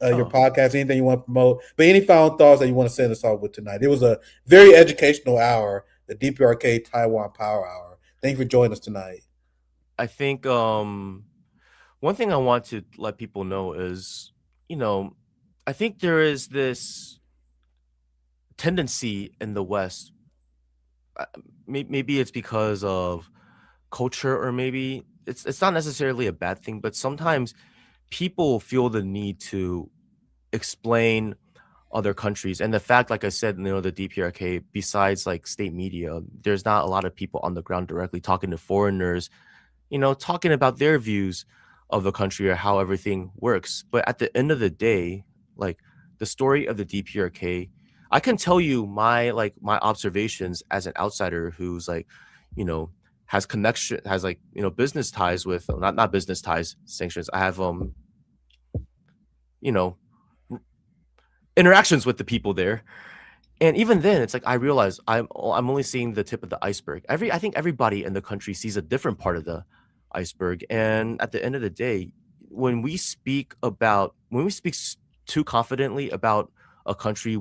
your Oh, podcast, anything you want to promote. But any final thoughts that you want to send us off with tonight? It was a very educational hour, the DPRK Taiwan Power Hour. Thank you for joining us tonight. I think one thing I want to let people know is, you know, I think there is this tendency in the West. Maybe it's because of culture, or maybe it's not necessarily a bad thing, but sometimes people feel the need to explain other countries. And the fact, like I said, the DPRK, besides like state media, there's not a lot of people on the ground directly talking to foreigners, talking about their views of the country or how everything works. But at the end of the day, like the story of the DPRK, I can tell you my observations as an outsider who's like, you know, has like, business ties with, not business ties, sanctions. I have you know, interactions with the people there. And even then, it's like I realize I'm only seeing the tip of the iceberg. I think everybody in the country sees a different part of the iceberg. And at the end of the day, when we speak too confidently about a country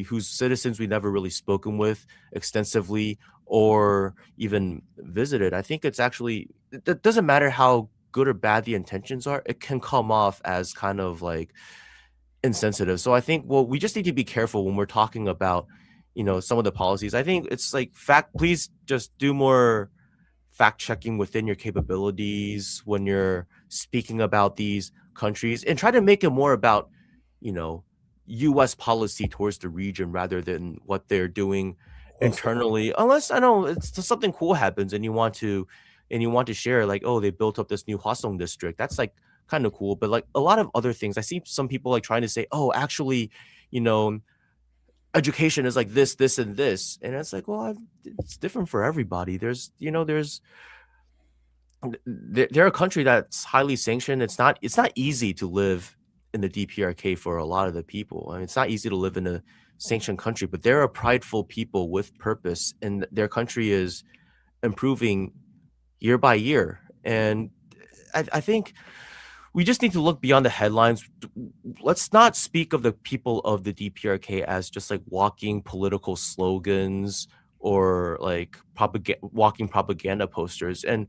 whose citizens we never really spoken with extensively or even visited, I think it doesn't matter how good or bad the intentions are, it can come off as kind of like insensitive. So I think, well, we just need to be careful when we're talking about, some of the policies. I think it's like please just do more fact checking within your capabilities when you're speaking about these countries, and try to make it more about, you know, US policy towards the region rather than what they're doing Well said. internally. Unless I know it's something cool happens and you want to share, like, oh, they built up this new Hwasong district. That's like kind of cool. But like a lot of other things, I see some people like trying to say, oh, actually, you know, education is like this, and this. And it's like, well, it's different for everybody. They're a country that's highly sanctioned. It's not easy to live in the DPRK for a lot of the people. I mean, it's not easy to live in a sanctioned country, but they're a prideful people with purpose, and their country is improving year by year. And I think we just need to look beyond the headlines. Let's not speak of the people of the DPRK as just like walking political slogans or like walking propaganda posters. And,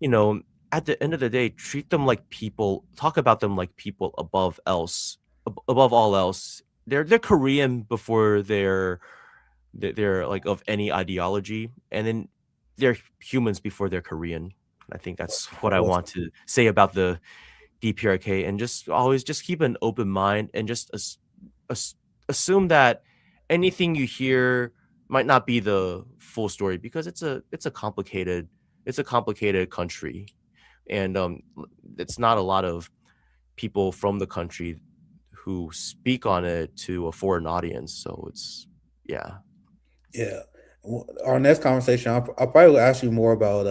you know, at the end of the day, treat them like people, talk about them like people above all else. They're Korean before they're like of any ideology, and then they're humans before they're Korean. I think that's what I Well want to say about the DPRK, and just always just keep an open mind and just as, assume that anything you hear might not be the full story, because it's a complicated country, and it's not a lot of people from the country who speak on it to a foreign audience. So it's yeah. yeah. Our next conversation, I'll probably ask you more about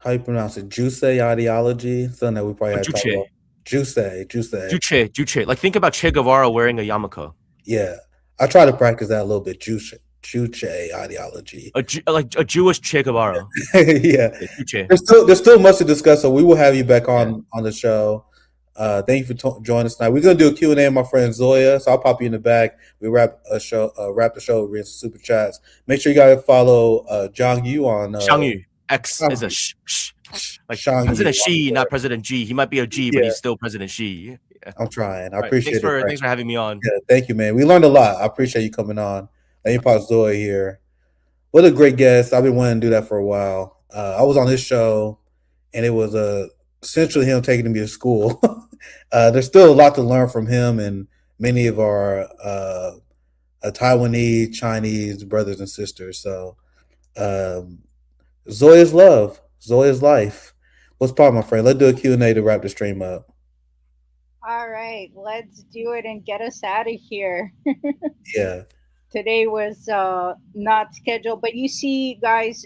how you pronounce it? Juice ideology. Something that we probably had to talk Juche, about. Juice. Juche. Like think about Che Guevara wearing a yarmulke. Yeah, I try to practice that a little bit. Juche ideology. Like a Jewish Che Guevara. Yeah, Yeah, Juche. there's still much to discuss, so we will have you back Yeah. on the show. Thank you for joining us tonight. We're gonna do a Q and A with my friend Zoya, so I'll pop you in the back. We wrap the show with super chats. Make sure you guys follow Xiangyu on Xiangyu. X is a Xiangyu. like Xiangyu President on Xi, Twitter. not President G. He might be a G, but Yeah, he's still President Xi. Yeah. I'm trying. I All right. appreciate it. Thanks for having me on. Yeah, thank you, man. We learned a lot. I appreciate you coming on. Let me pause Zoya here. What a great guest. I've been wanting to do that for a while. I was on his show, and it was essentially him taking me to school. There's still a lot to learn from him and many of our Taiwanese, Chinese brothers and sisters. So, um, Zoya's love, Zoya's life. What's part, my friend? Let's do a Q&A to wrap the stream up. All right, let's do it and get us out of here. Yeah. Today was not scheduled, but you see, guys,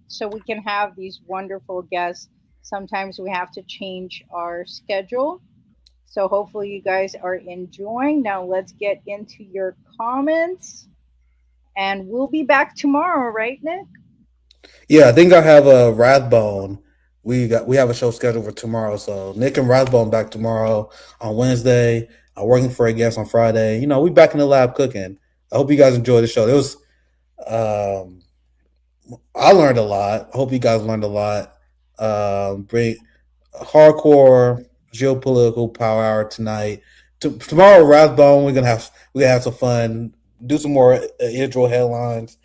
so we can have these wonderful guests. Sometimes we have to change our schedule. So hopefully you guys are enjoying. Now let's get into your comments, and we'll be back tomorrow, right, Nick? Yeah, I think I have a Rathbone. We have a show scheduled for tomorrow, so Nick and Rathbone back tomorrow on Wednesday. I'm working for a guest on Friday. You know, we back in the lab cooking. I hope you guys enjoyed the show. It was, um, I learned a lot. I hope you guys learned a lot. Bring hardcore geopolitical power hour tonight. Tomorrow, Rathbone, we're gonna have some fun. Do some more intro headlines.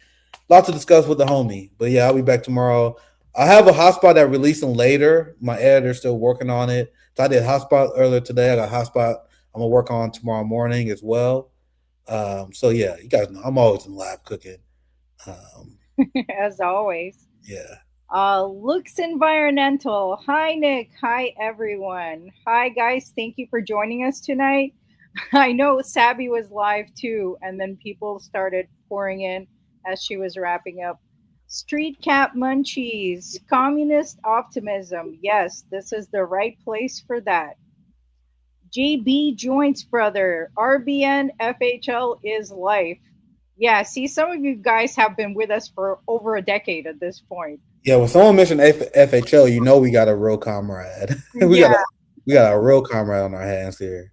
Lots to discuss with the homie. But yeah, I'll be back tomorrow. I have a hotspot that releasing later. My editor's still working on it. So I did hotspot earlier today. I got hotspot I'm gonna work on tomorrow morning as well. So yeah, you guys know I'm always in the lab cooking. Um, As always. yeah. Looks Environmental. Hi, Nick. Hi, everyone. Hi, guys. Thank you for joining us tonight. I know Sabby was live too, and then people started pouring in as she was wrapping up. Street Cat Munchies, Communist Optimism. Yes, this is the right place for that. JB Joints Brother, RBN FHL is life. Yeah, see, some of you guys have been with us for over a decade at this point. Yeah, when someone mentioned FHL, you know we got a real comrade. Yeah, we got a real comrade on our hands here.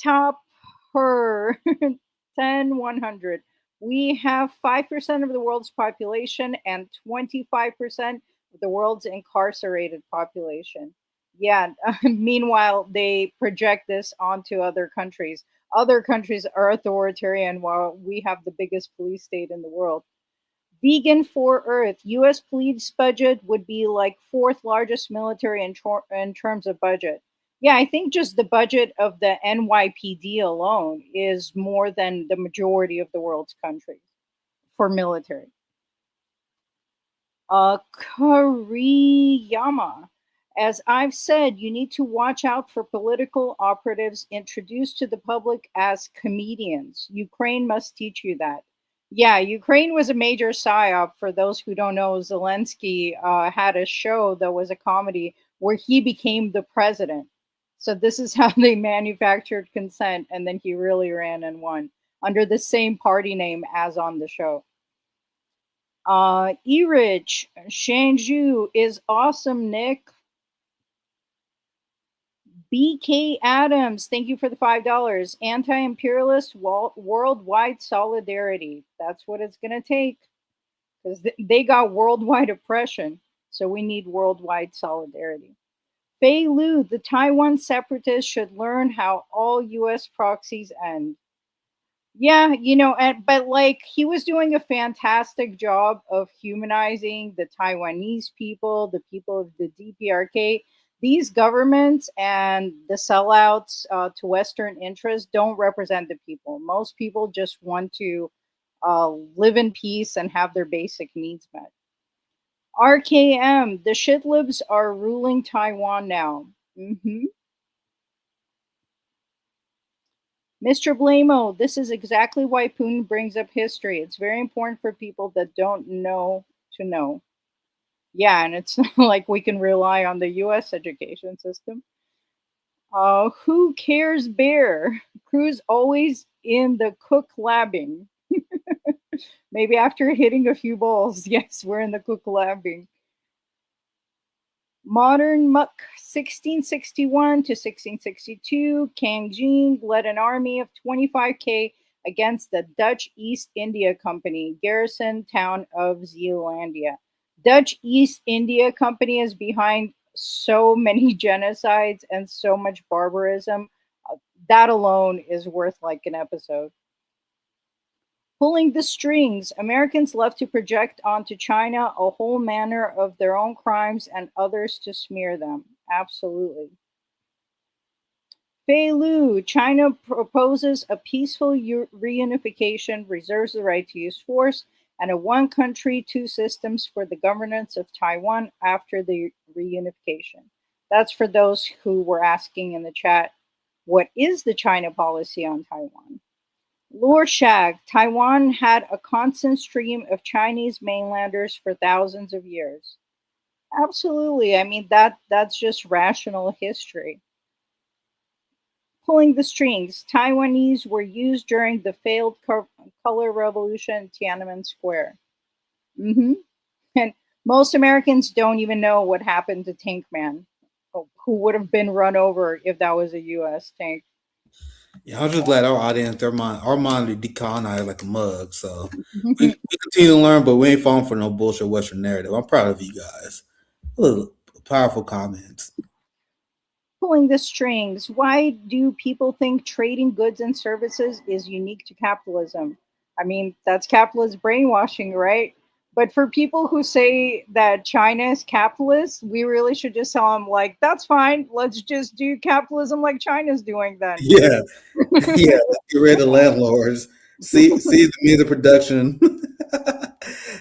top her 10 100. We have 5% of the world's population and 25% of the world's incarcerated population. Yeah, meanwhile, they project this onto other countries. Other countries are authoritarian while we have the biggest police state in the world. Vegan for Earth. U.S. police budget would be like fourth largest military in terms of budget. Yeah, I think just the budget of the NYPD alone is more than the majority of the world's countries for military. Kuriyama. As I've said, you need to watch out for political operatives introduced to the public as comedians. Ukraine must teach you that. Yeah, Ukraine was a major psyop. For those who don't know, Zelensky had a show that was a comedy where he became the president. So this is how they manufactured consent, and then he really ran and won under the same party name as on the show. Erich, Xiangyu is awesome, Nick. BK Adams, thank you for the $5. Anti-imperialist worldwide solidarity. That's what it's going to take because they got worldwide oppression. So we need worldwide solidarity. Fei Lu, the Taiwan separatists should learn how all U.S. proxies end. Yeah, but like he was doing a fantastic job of humanizing the Taiwanese people, the people of the DPRK. These governments and the sellouts to Western interests don't represent the people. Most people just want to live in peace and have their basic needs met. RKM, the shitlibs are ruling Taiwan now. Mr. Blamo, this is exactly why Putin brings up history. It's very important for people that don't know to know. Yeah, and it's not like we can rely on the US education system. Who cares bear? Cruz always in the cook labbing. Maybe after hitting a few balls. Yes, we're in the cook labbing. Modern Muck 1661 to 1662, Kang Jing led an army of 25K against the Dutch East India Company garrison town of Zealandia. Dutch East India Company is behind so many genocides and so much barbarism. That alone is worth like an episode. Pulling the strings, Americans love to project onto China a whole manner of their own crimes and others to smear them. Absolutely. Fei Lu, China proposes a peaceful reunification, reserves the right to use force, and a one country, two systems for the governance of Taiwan after the reunification. That's for those who were asking in the chat, what is the China policy on Taiwan? Lorshag, Taiwan had a constant stream of Chinese mainlanders for thousands of years. Absolutely. I mean that's just rational history. Pulling the strings, Taiwanese were used during the failed color revolution in Tiananmen Square. Hmm. And most Americans don't even know what happened to Tank Man, who would have been run over if that was a U.S. tank. Yeah, I'm just glad our mind is decolonized like a mug. So we continue to learn, but we ain't falling for no bullshit Western narrative. I'm proud of you guys. A little powerful comments. Pulling the strings. Why do people think trading goods and services is unique to capitalism? I mean, that's capitalist brainwashing, right? But for people who say that China is capitalist, we really should just tell them, like, that's fine. Let's just do capitalism like China's doing then. Yeah, yeah. Get rid of landlords. See the means of production.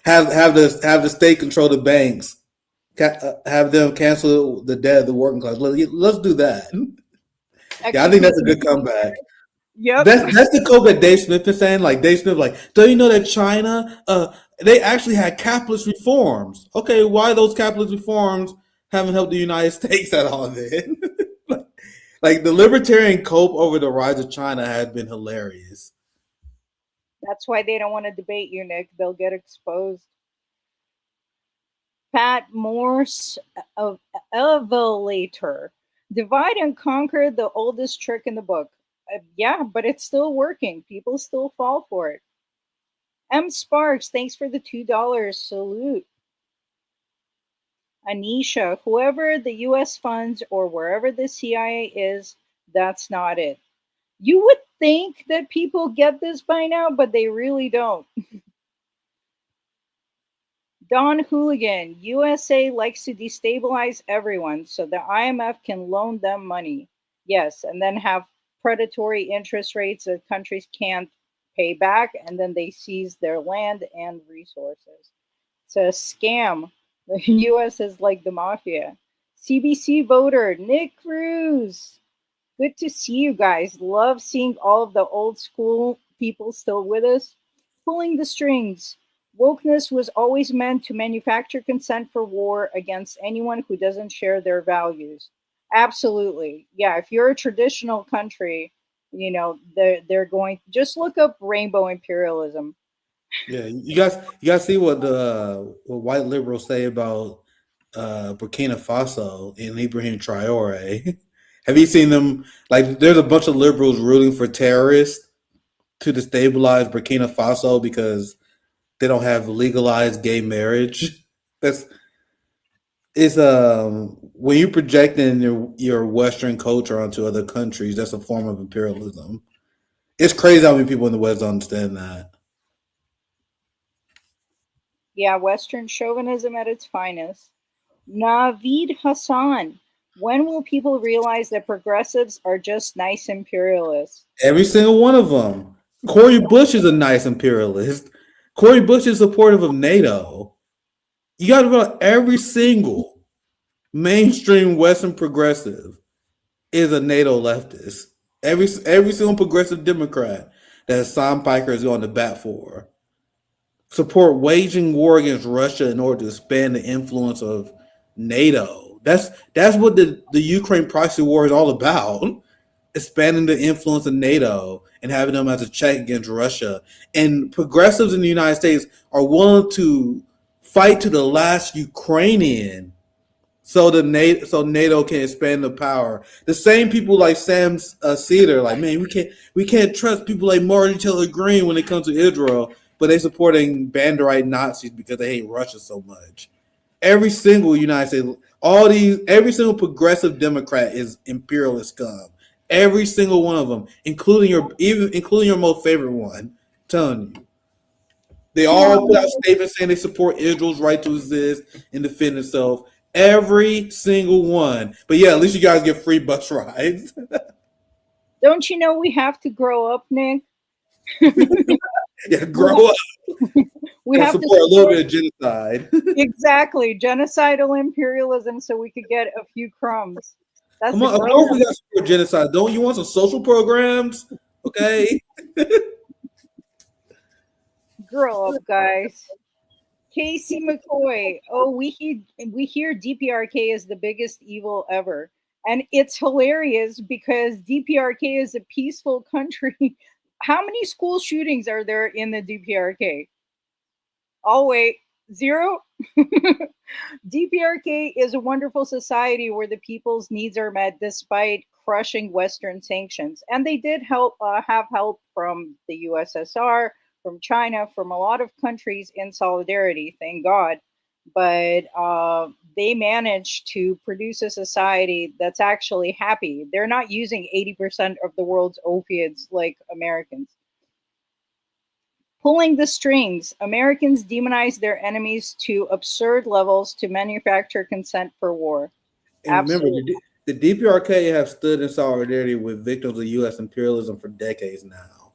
have the state control the banks. Have them cancel the debt of the working class. Let's do that. Yeah, I think that's a good comeback. Yep. That's the quote that Dave Smith is saying. Like Dave Smith, like, do you know that China, they actually had capitalist reforms? Okay, why those capitalist reforms haven't helped the United States at all? Then, like the libertarian cope over the rise of China has been hilarious. That's why they don't want to debate you, Nick. They'll get exposed. Pat Morse of Elevator. Divide and conquer, the oldest trick in the book. Yeah, but it's still working. People still fall for it. M. Sparks, thanks for the $2. Salute. Anisha, whoever the US funds or wherever the CIA is, that's not it. You would think that people get this by now, but they really don't. Don Hooligan, USA likes to destabilize everyone so the IMF can loan them money. Yes, and then have predatory interest rates that countries can't pay back, and then they seize their land and resources. It's a scam. The US is like the mafia. CBC voter, Nick Cruse. Good to see you guys. Love seeing all of the old school people still with us. Pulling the strings. Wokeness was always meant to manufacture consent for war against anyone who doesn't share their values. Absolutely. Yeah, if you're a traditional country, they're going, just look up rainbow imperialism. Yeah, you guys see what white liberals say about Burkina Faso and Ibrahim Traore. Have you seen them? Like, there's a bunch of liberals rooting for terrorists to destabilize Burkina Faso because they don't have legalized gay marriage. That's it's when you projecting your Western culture onto other countries, that's a form of imperialism. It's crazy how many people in the West don't understand that. Yeah, Western chauvinism at its finest. Naveed Hassan. When will people realize that progressives are just nice imperialists? Every single one of them. Cory Bush is a nice imperialist. Cory Bush is supportive of NATO. You got to realize every single mainstream Western progressive is a NATO leftist. Every single progressive Democrat that Hassan Piker is going to bat for. support waging war against Russia in order to expand the influence of NATO. That's what the Ukraine proxy war is all about. Expanding the influence of NATO and having them as a check against Russia. And progressives in the United States are willing to fight to the last Ukrainian so NATO can expand the power. The same people like Sam Cedar, like, man, we can't trust people like Martin Taylor Greene when it comes to Israel, but they supporting Banderite Nazis because they hate Russia so much. Every single United States, every single progressive Democrat is imperialist scum. Every single one of them, including your most favorite one. I'm telling you. They all put out statements saying they support Israel's right to exist and defend itself. Every single one. But yeah, at least you guys get free bus rides. Don't you know we have to grow up, Nick? Yeah, grow up. We have to support a little bit of genocide. Exactly, genocidal imperialism, so we could get a few crumbs. That's Come on, of course we got to support genocide. Don't you want some social programs? Okay. Grow up, guys. Casey McCoy. Oh, we hear DPRK is the biggest evil ever. And it's hilarious because DPRK is a peaceful country. How many school shootings are there in the DPRK? Oh, wait, 0? DPRK is a wonderful society where the people's needs are met despite crushing Western sanctions. And they did have help from the USSR, from China, from a lot of countries in solidarity, thank God. But they managed to produce a society that's actually happy. They're not using 80% of the world's opiates like Americans. Pulling the strings, Americans demonize their enemies to absurd levels to manufacture consent for war. And remember, Absolutely. the DPRK have stood in solidarity with victims of U.S. imperialism for decades now.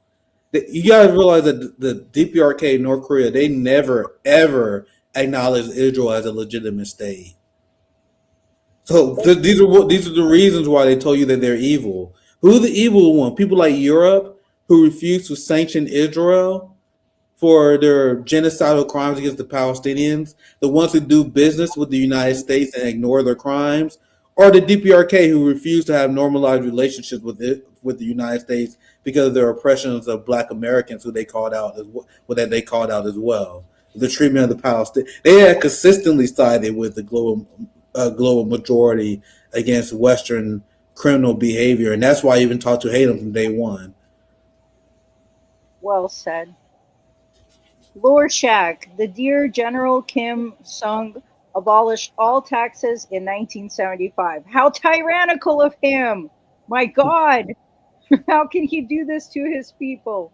You guys realize that the DPRK, North Korea, they never, ever acknowledged Israel as a legitimate state. So these are the reasons why they told you that they're evil. Who's the evil one? People like Europe who refuse to sanction Israel for their genocidal crimes against the Palestinians, the ones who do business with the United States and ignore their crimes, or the DPRK who refuse to have normalized relationships with the United States because of their oppressions of Black Americans, who they called out as well. The treatment of the Palestinians, they had consistently sided with the global majority against Western criminal behavior, and that's why I even taught to hate them from day one. Well said. Lorshak, the dear General Kim Sung abolished all taxes in 1975. How tyrannical of him! My God, how can he do this to his people?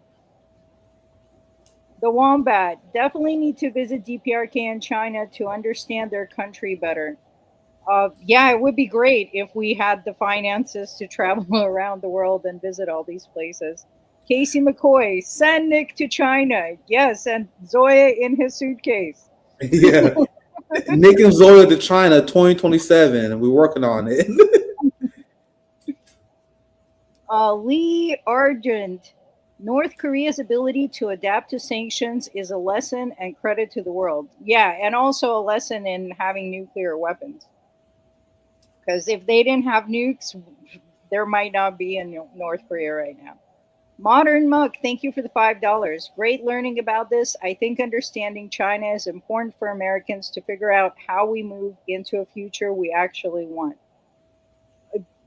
The Wombat, definitely need to visit DPRK in China to understand their country better. Yeah, it would be great if we had the finances to travel around the world and visit all these places. Casey McCoy, send Nick to China. Yes, and Zoya in his suitcase. Yeah. Nick and Zoya to China 2027, and we're working on it. Lee Argent, North Korea's ability to adapt to sanctions is a lesson and credit to the world. Yeah, and also a lesson in having nuclear weapons. Because if they didn't have nukes, there might not be in North Korea right now. Modern Muck, thank you for the $5. Great learning about this. I think understanding China is important for Americans to figure out how we move into a future we actually want.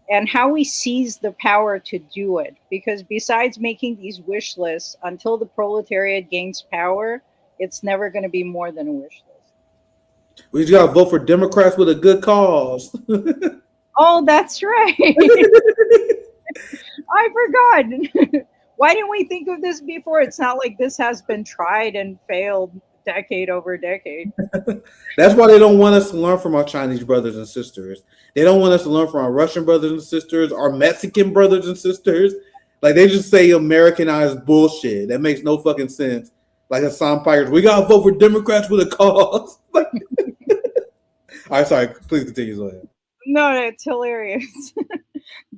And how we seize the power to do it. Because besides making these wish lists, until the proletariat gains power, it's never going to be more than a wish list. We just got to vote for Democrats with a good cause. Oh, that's right. I forgot. Why didn't we think of this before? It's not like this has been tried and failed decade over decade. That's why they don't want us to learn from our Chinese brothers and sisters. They don't want us to learn from our Russian brothers and sisters, our Mexican brothers and sisters. Like, they just say Americanized bullshit. That makes no fucking sense. Like Hassan Pikers, we got to vote for Democrats with a cause. All right, sorry. Please continue, Zoya. No, it's hilarious.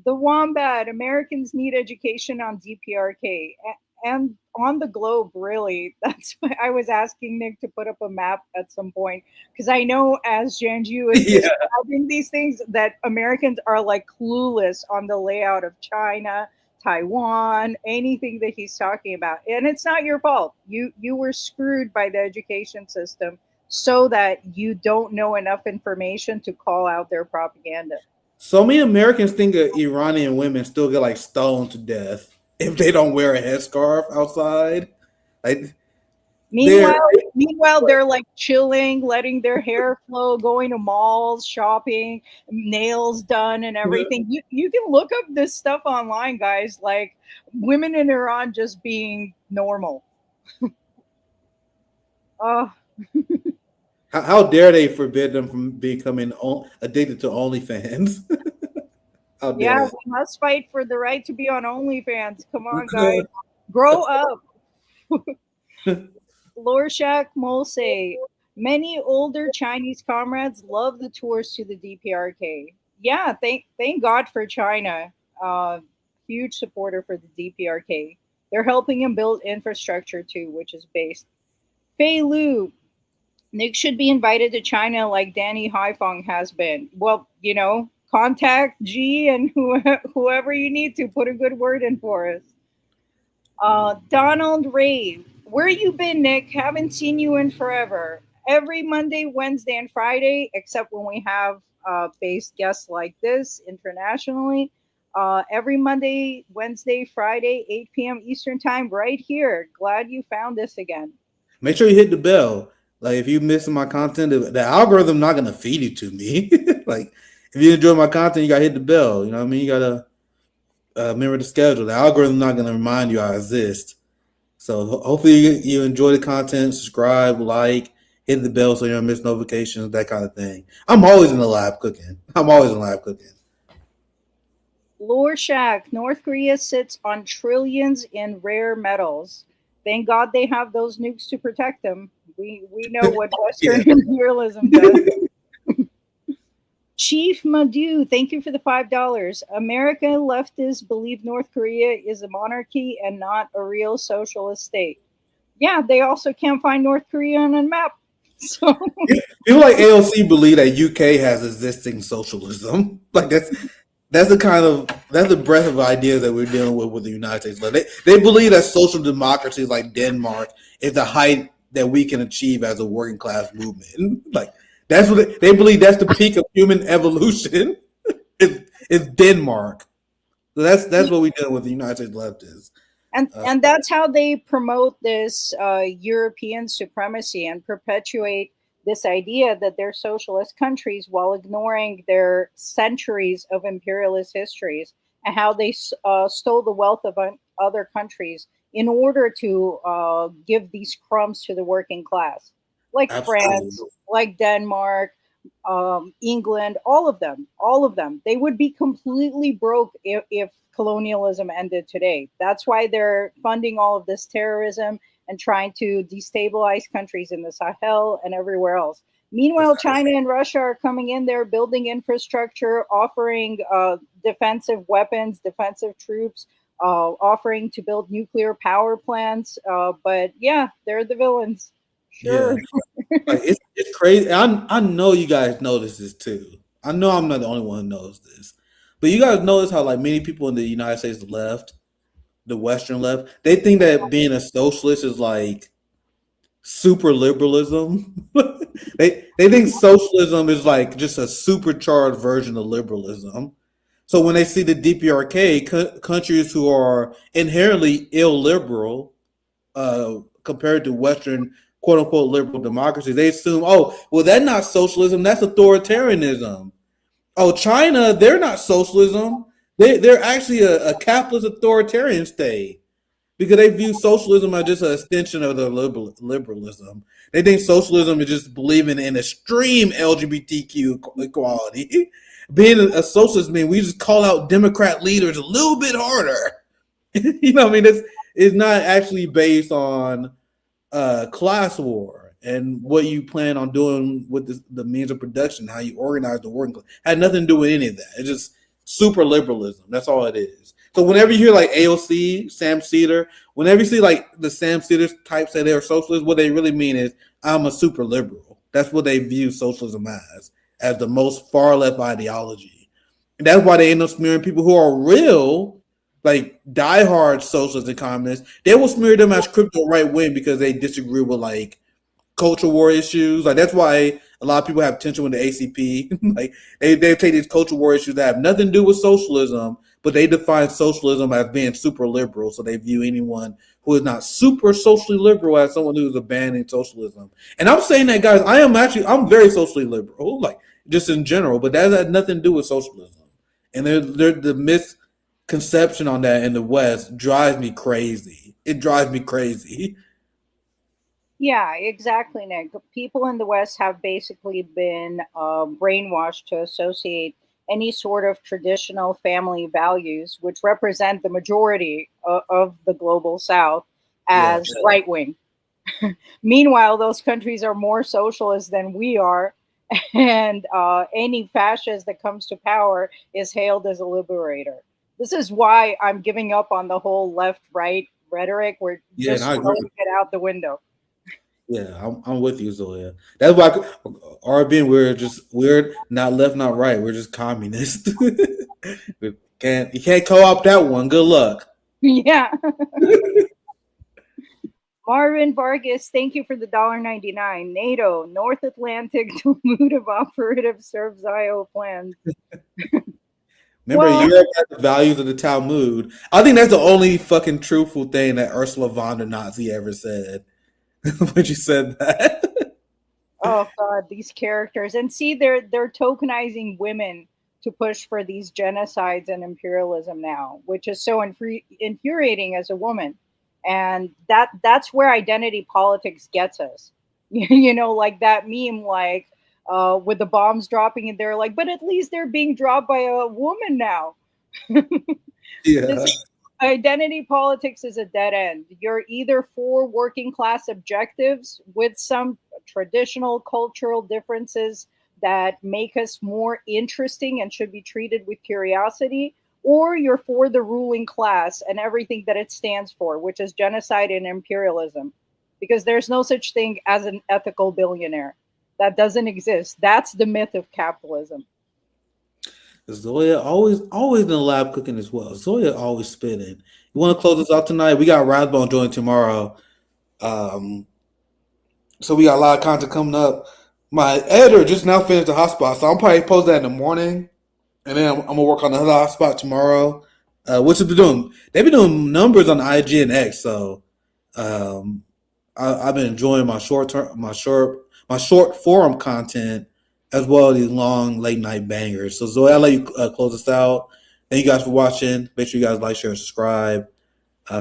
The Wombat, Americans need education on DPRK. and on the globe, really. That's why I was asking Nick to put up a map at some point, because I know as Xiangyu is Yeah. describing these things that Americans are like clueless on the layout of China, Taiwan, anything that he's talking about. And it's not your fault. You were screwed by the education system so that you don't know enough information to call out their propaganda. So many Americans think that Iranian women still get like stoned to death if they don't wear a headscarf outside. Like they're Meanwhile, they're like chilling, letting their hair flow, going to malls, shopping, nails done, and everything. You can look up this stuff online, guys. Like women in Iran just being normal. Oh, how dare they forbid them from becoming addicted to OnlyFans? How dare yeah, they? we must fight for the right to be on OnlyFans. Come on, guys, grow up. Lorshak Molse. Many older Chinese comrades love the tours to the DPRK. Yeah, thank God for China. Huge supporter for the DPRK. They're helping him build infrastructure too, which is based. Fei Lu, Nick should be invited to China like Danny Haifong has been. Well, contact G and whoever you need to put a good word in for us. Donald Ray, where you been, Nick? Haven't seen you in forever. Every Monday, Wednesday, and Friday, except when we have based guests like this internationally. Every Monday, Wednesday, Friday, 8 p.m. Eastern Time, right here. Glad you found this again. Make sure you hit the bell. Like if you missing my content, the algorithm not gonna feed it to me. Like if you enjoy my content, you gotta hit the bell. You know what I mean? You gotta remember the schedule. The algorithm not gonna remind you I exist. So hopefully you enjoy the content, subscribe, like, hit the bell so you don't miss notifications, that kind of thing. I'm always in the lab cooking. Lorshak, North Korea sits on trillions in rare metals. Thank God they have those nukes to protect them. We know what Western imperialism does. Chief Madhu, thank you for the $5. America leftists believe North Korea is a monarchy and not a real socialist state. Yeah, they also can't find North Korea on a map. So People like AOC believe that UK has existing socialism. Like that's the breadth of ideas that we're dealing with the United States. Like they believe that social democracies like Denmark is the height that we can achieve as a working class movement. Like that's what they believe. That's the peak of human evolution. is Denmark. So that's what we're dealing with the United States leftists. And that's how they promote this European supremacy and perpetuate this idea that they're socialist countries while ignoring their centuries of imperialist histories and how they stole the wealth of other countries in order to give these crumbs to the working class, like Absolutely. France, like Denmark, England, all of them. They would be completely broke if colonialism ended today. That's why they're funding all of this terrorism and trying to destabilize countries in the Sahel and everywhere else. Meanwhile, China and Russia are coming in there, building infrastructure, offering defensive weapons, defensive troops, offering to build nuclear power plants. But yeah, they're the villains. Sure. Yeah. Like, it's crazy. I know you guys notice this too. I know I'm not the only one who knows this. But you guys notice how like many people in the United States left, the Western left, they think that being a socialist is like super liberalism. they think socialism is like just a supercharged version of liberalism. So when they see the DPRK, countries who are inherently illiberal compared to Western quote unquote liberal democracies, they assume, oh, well, that's not socialism, that's authoritarianism. Oh, China, they're not socialism. They're actually a capitalist authoritarian state because they view socialism as just an extension of the liberalism. They think socialism is just believing in extreme LGBTQ equality. Being a socialist means we just call out Democrat leaders a little bit harder. You know what I mean? It's not actually based on class war and what you plan on doing with the means of production, how you organize the working class. Had nothing to do with any of that. It's just super liberalism. That's all it is. So whenever you hear like AOC, Sam Cedar, whenever you see like the Sam Cedar type say they're socialists, what they really mean is I'm a super liberal. That's what they view socialism as the most far left ideology. And that's why they end up smearing people who are real, like diehard socialists and communists. They will smear them as crypto right wing because they disagree with like culture war issues. Like that's why a lot of people have tension with the ACP. Like they take these culture war issues that have nothing to do with socialism, but they define socialism as being super liberal. So they view anyone who is not super socially liberal as someone who's abandoning socialism. And I'm saying that, guys, I'm very socially liberal, like just in general, but that has nothing to do with socialism. And the misconception on that in the West drives me crazy. It drives me crazy. Yeah, exactly, Nick. People in the West have basically been brainwashed to associate any sort of traditional family values, which represent the majority of the global South, Yeah. as right wing. Meanwhile, those countries are more socialist than we are, and any fascist that comes to power is hailed as a liberator. This is why I'm giving up on the whole left right rhetoric. We're Yeah, and just I agree. throwing it out the window. Yeah, I'm with you, Zoya. That's why RB, we're not left, not right. We're just communist. You can't co-opt that one. Good luck. Yeah. Marvin Vargas, thank you for the $1.99. NATO, North Atlantic Dilutive Operative serves IO plans. Remember, Well, Europe has the values of the Talmud. I think that's the only fucking truthful thing that Ursula von der Nazi ever said. When she said that. oh god, these characters. And see, they're tokenizing women to push for these genocides and imperialism now, which is so infuriating as a woman. And that's where identity politics gets us. You know, like that meme, like with the bombs dropping, and they're like, but at least they're being dropped by a woman now. Yeah. This identity politics is a dead end. You're either for working class objectives with some traditional cultural differences that make us more interesting and should be treated with curiosity, or you're for the ruling class and everything that it stands for, which is genocide and imperialism. Because there's no such thing as an ethical billionaire. That doesn't exist. That's the myth of capitalism. Zoya always in the lab cooking as well. Zoya always spinning. You want to close us out tonight? We got Rathbone joining tomorrow. So we got a lot of content coming up. My editor just now finished the hotspot, so I'm probably post that in the morning, and then I'm gonna work on another hotspot tomorrow. Which they've been doing? They've been doing numbers on IG and X, so I've been enjoying my short forum content as well as these long late night bangers. So Zoe, I'll let you close us out. Thank you guys for watching. Make sure you guys like, share, and subscribe.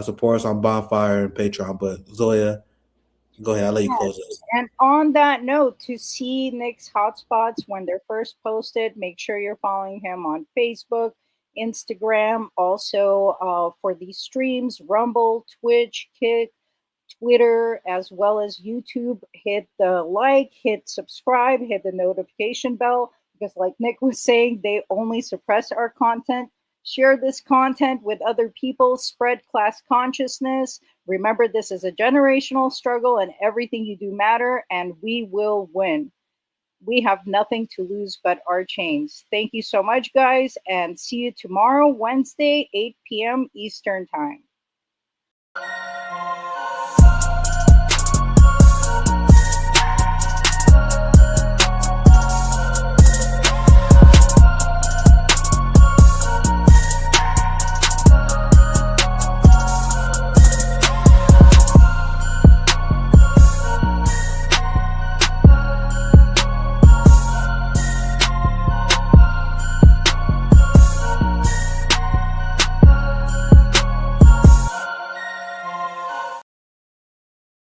Support us on Bonfire and Patreon. But Zoya, go ahead. I'll let you close this. And on that note, to see Nick's hotspots when they're first posted, make sure you're following him on Facebook, Instagram, also for these streams, Rumble, Twitch, Kick, Twitter, as well as YouTube. Hit the like, hit subscribe, hit the notification bell, because like Nick was saying, they only suppress our content. Share this content with other people, spread class consciousness. Remember, this is a generational struggle and everything you do matter, and we will win. We have nothing to lose but our chains. Thank you so much, guys, and see you tomorrow, Wednesday, 8 p.m. Eastern Time.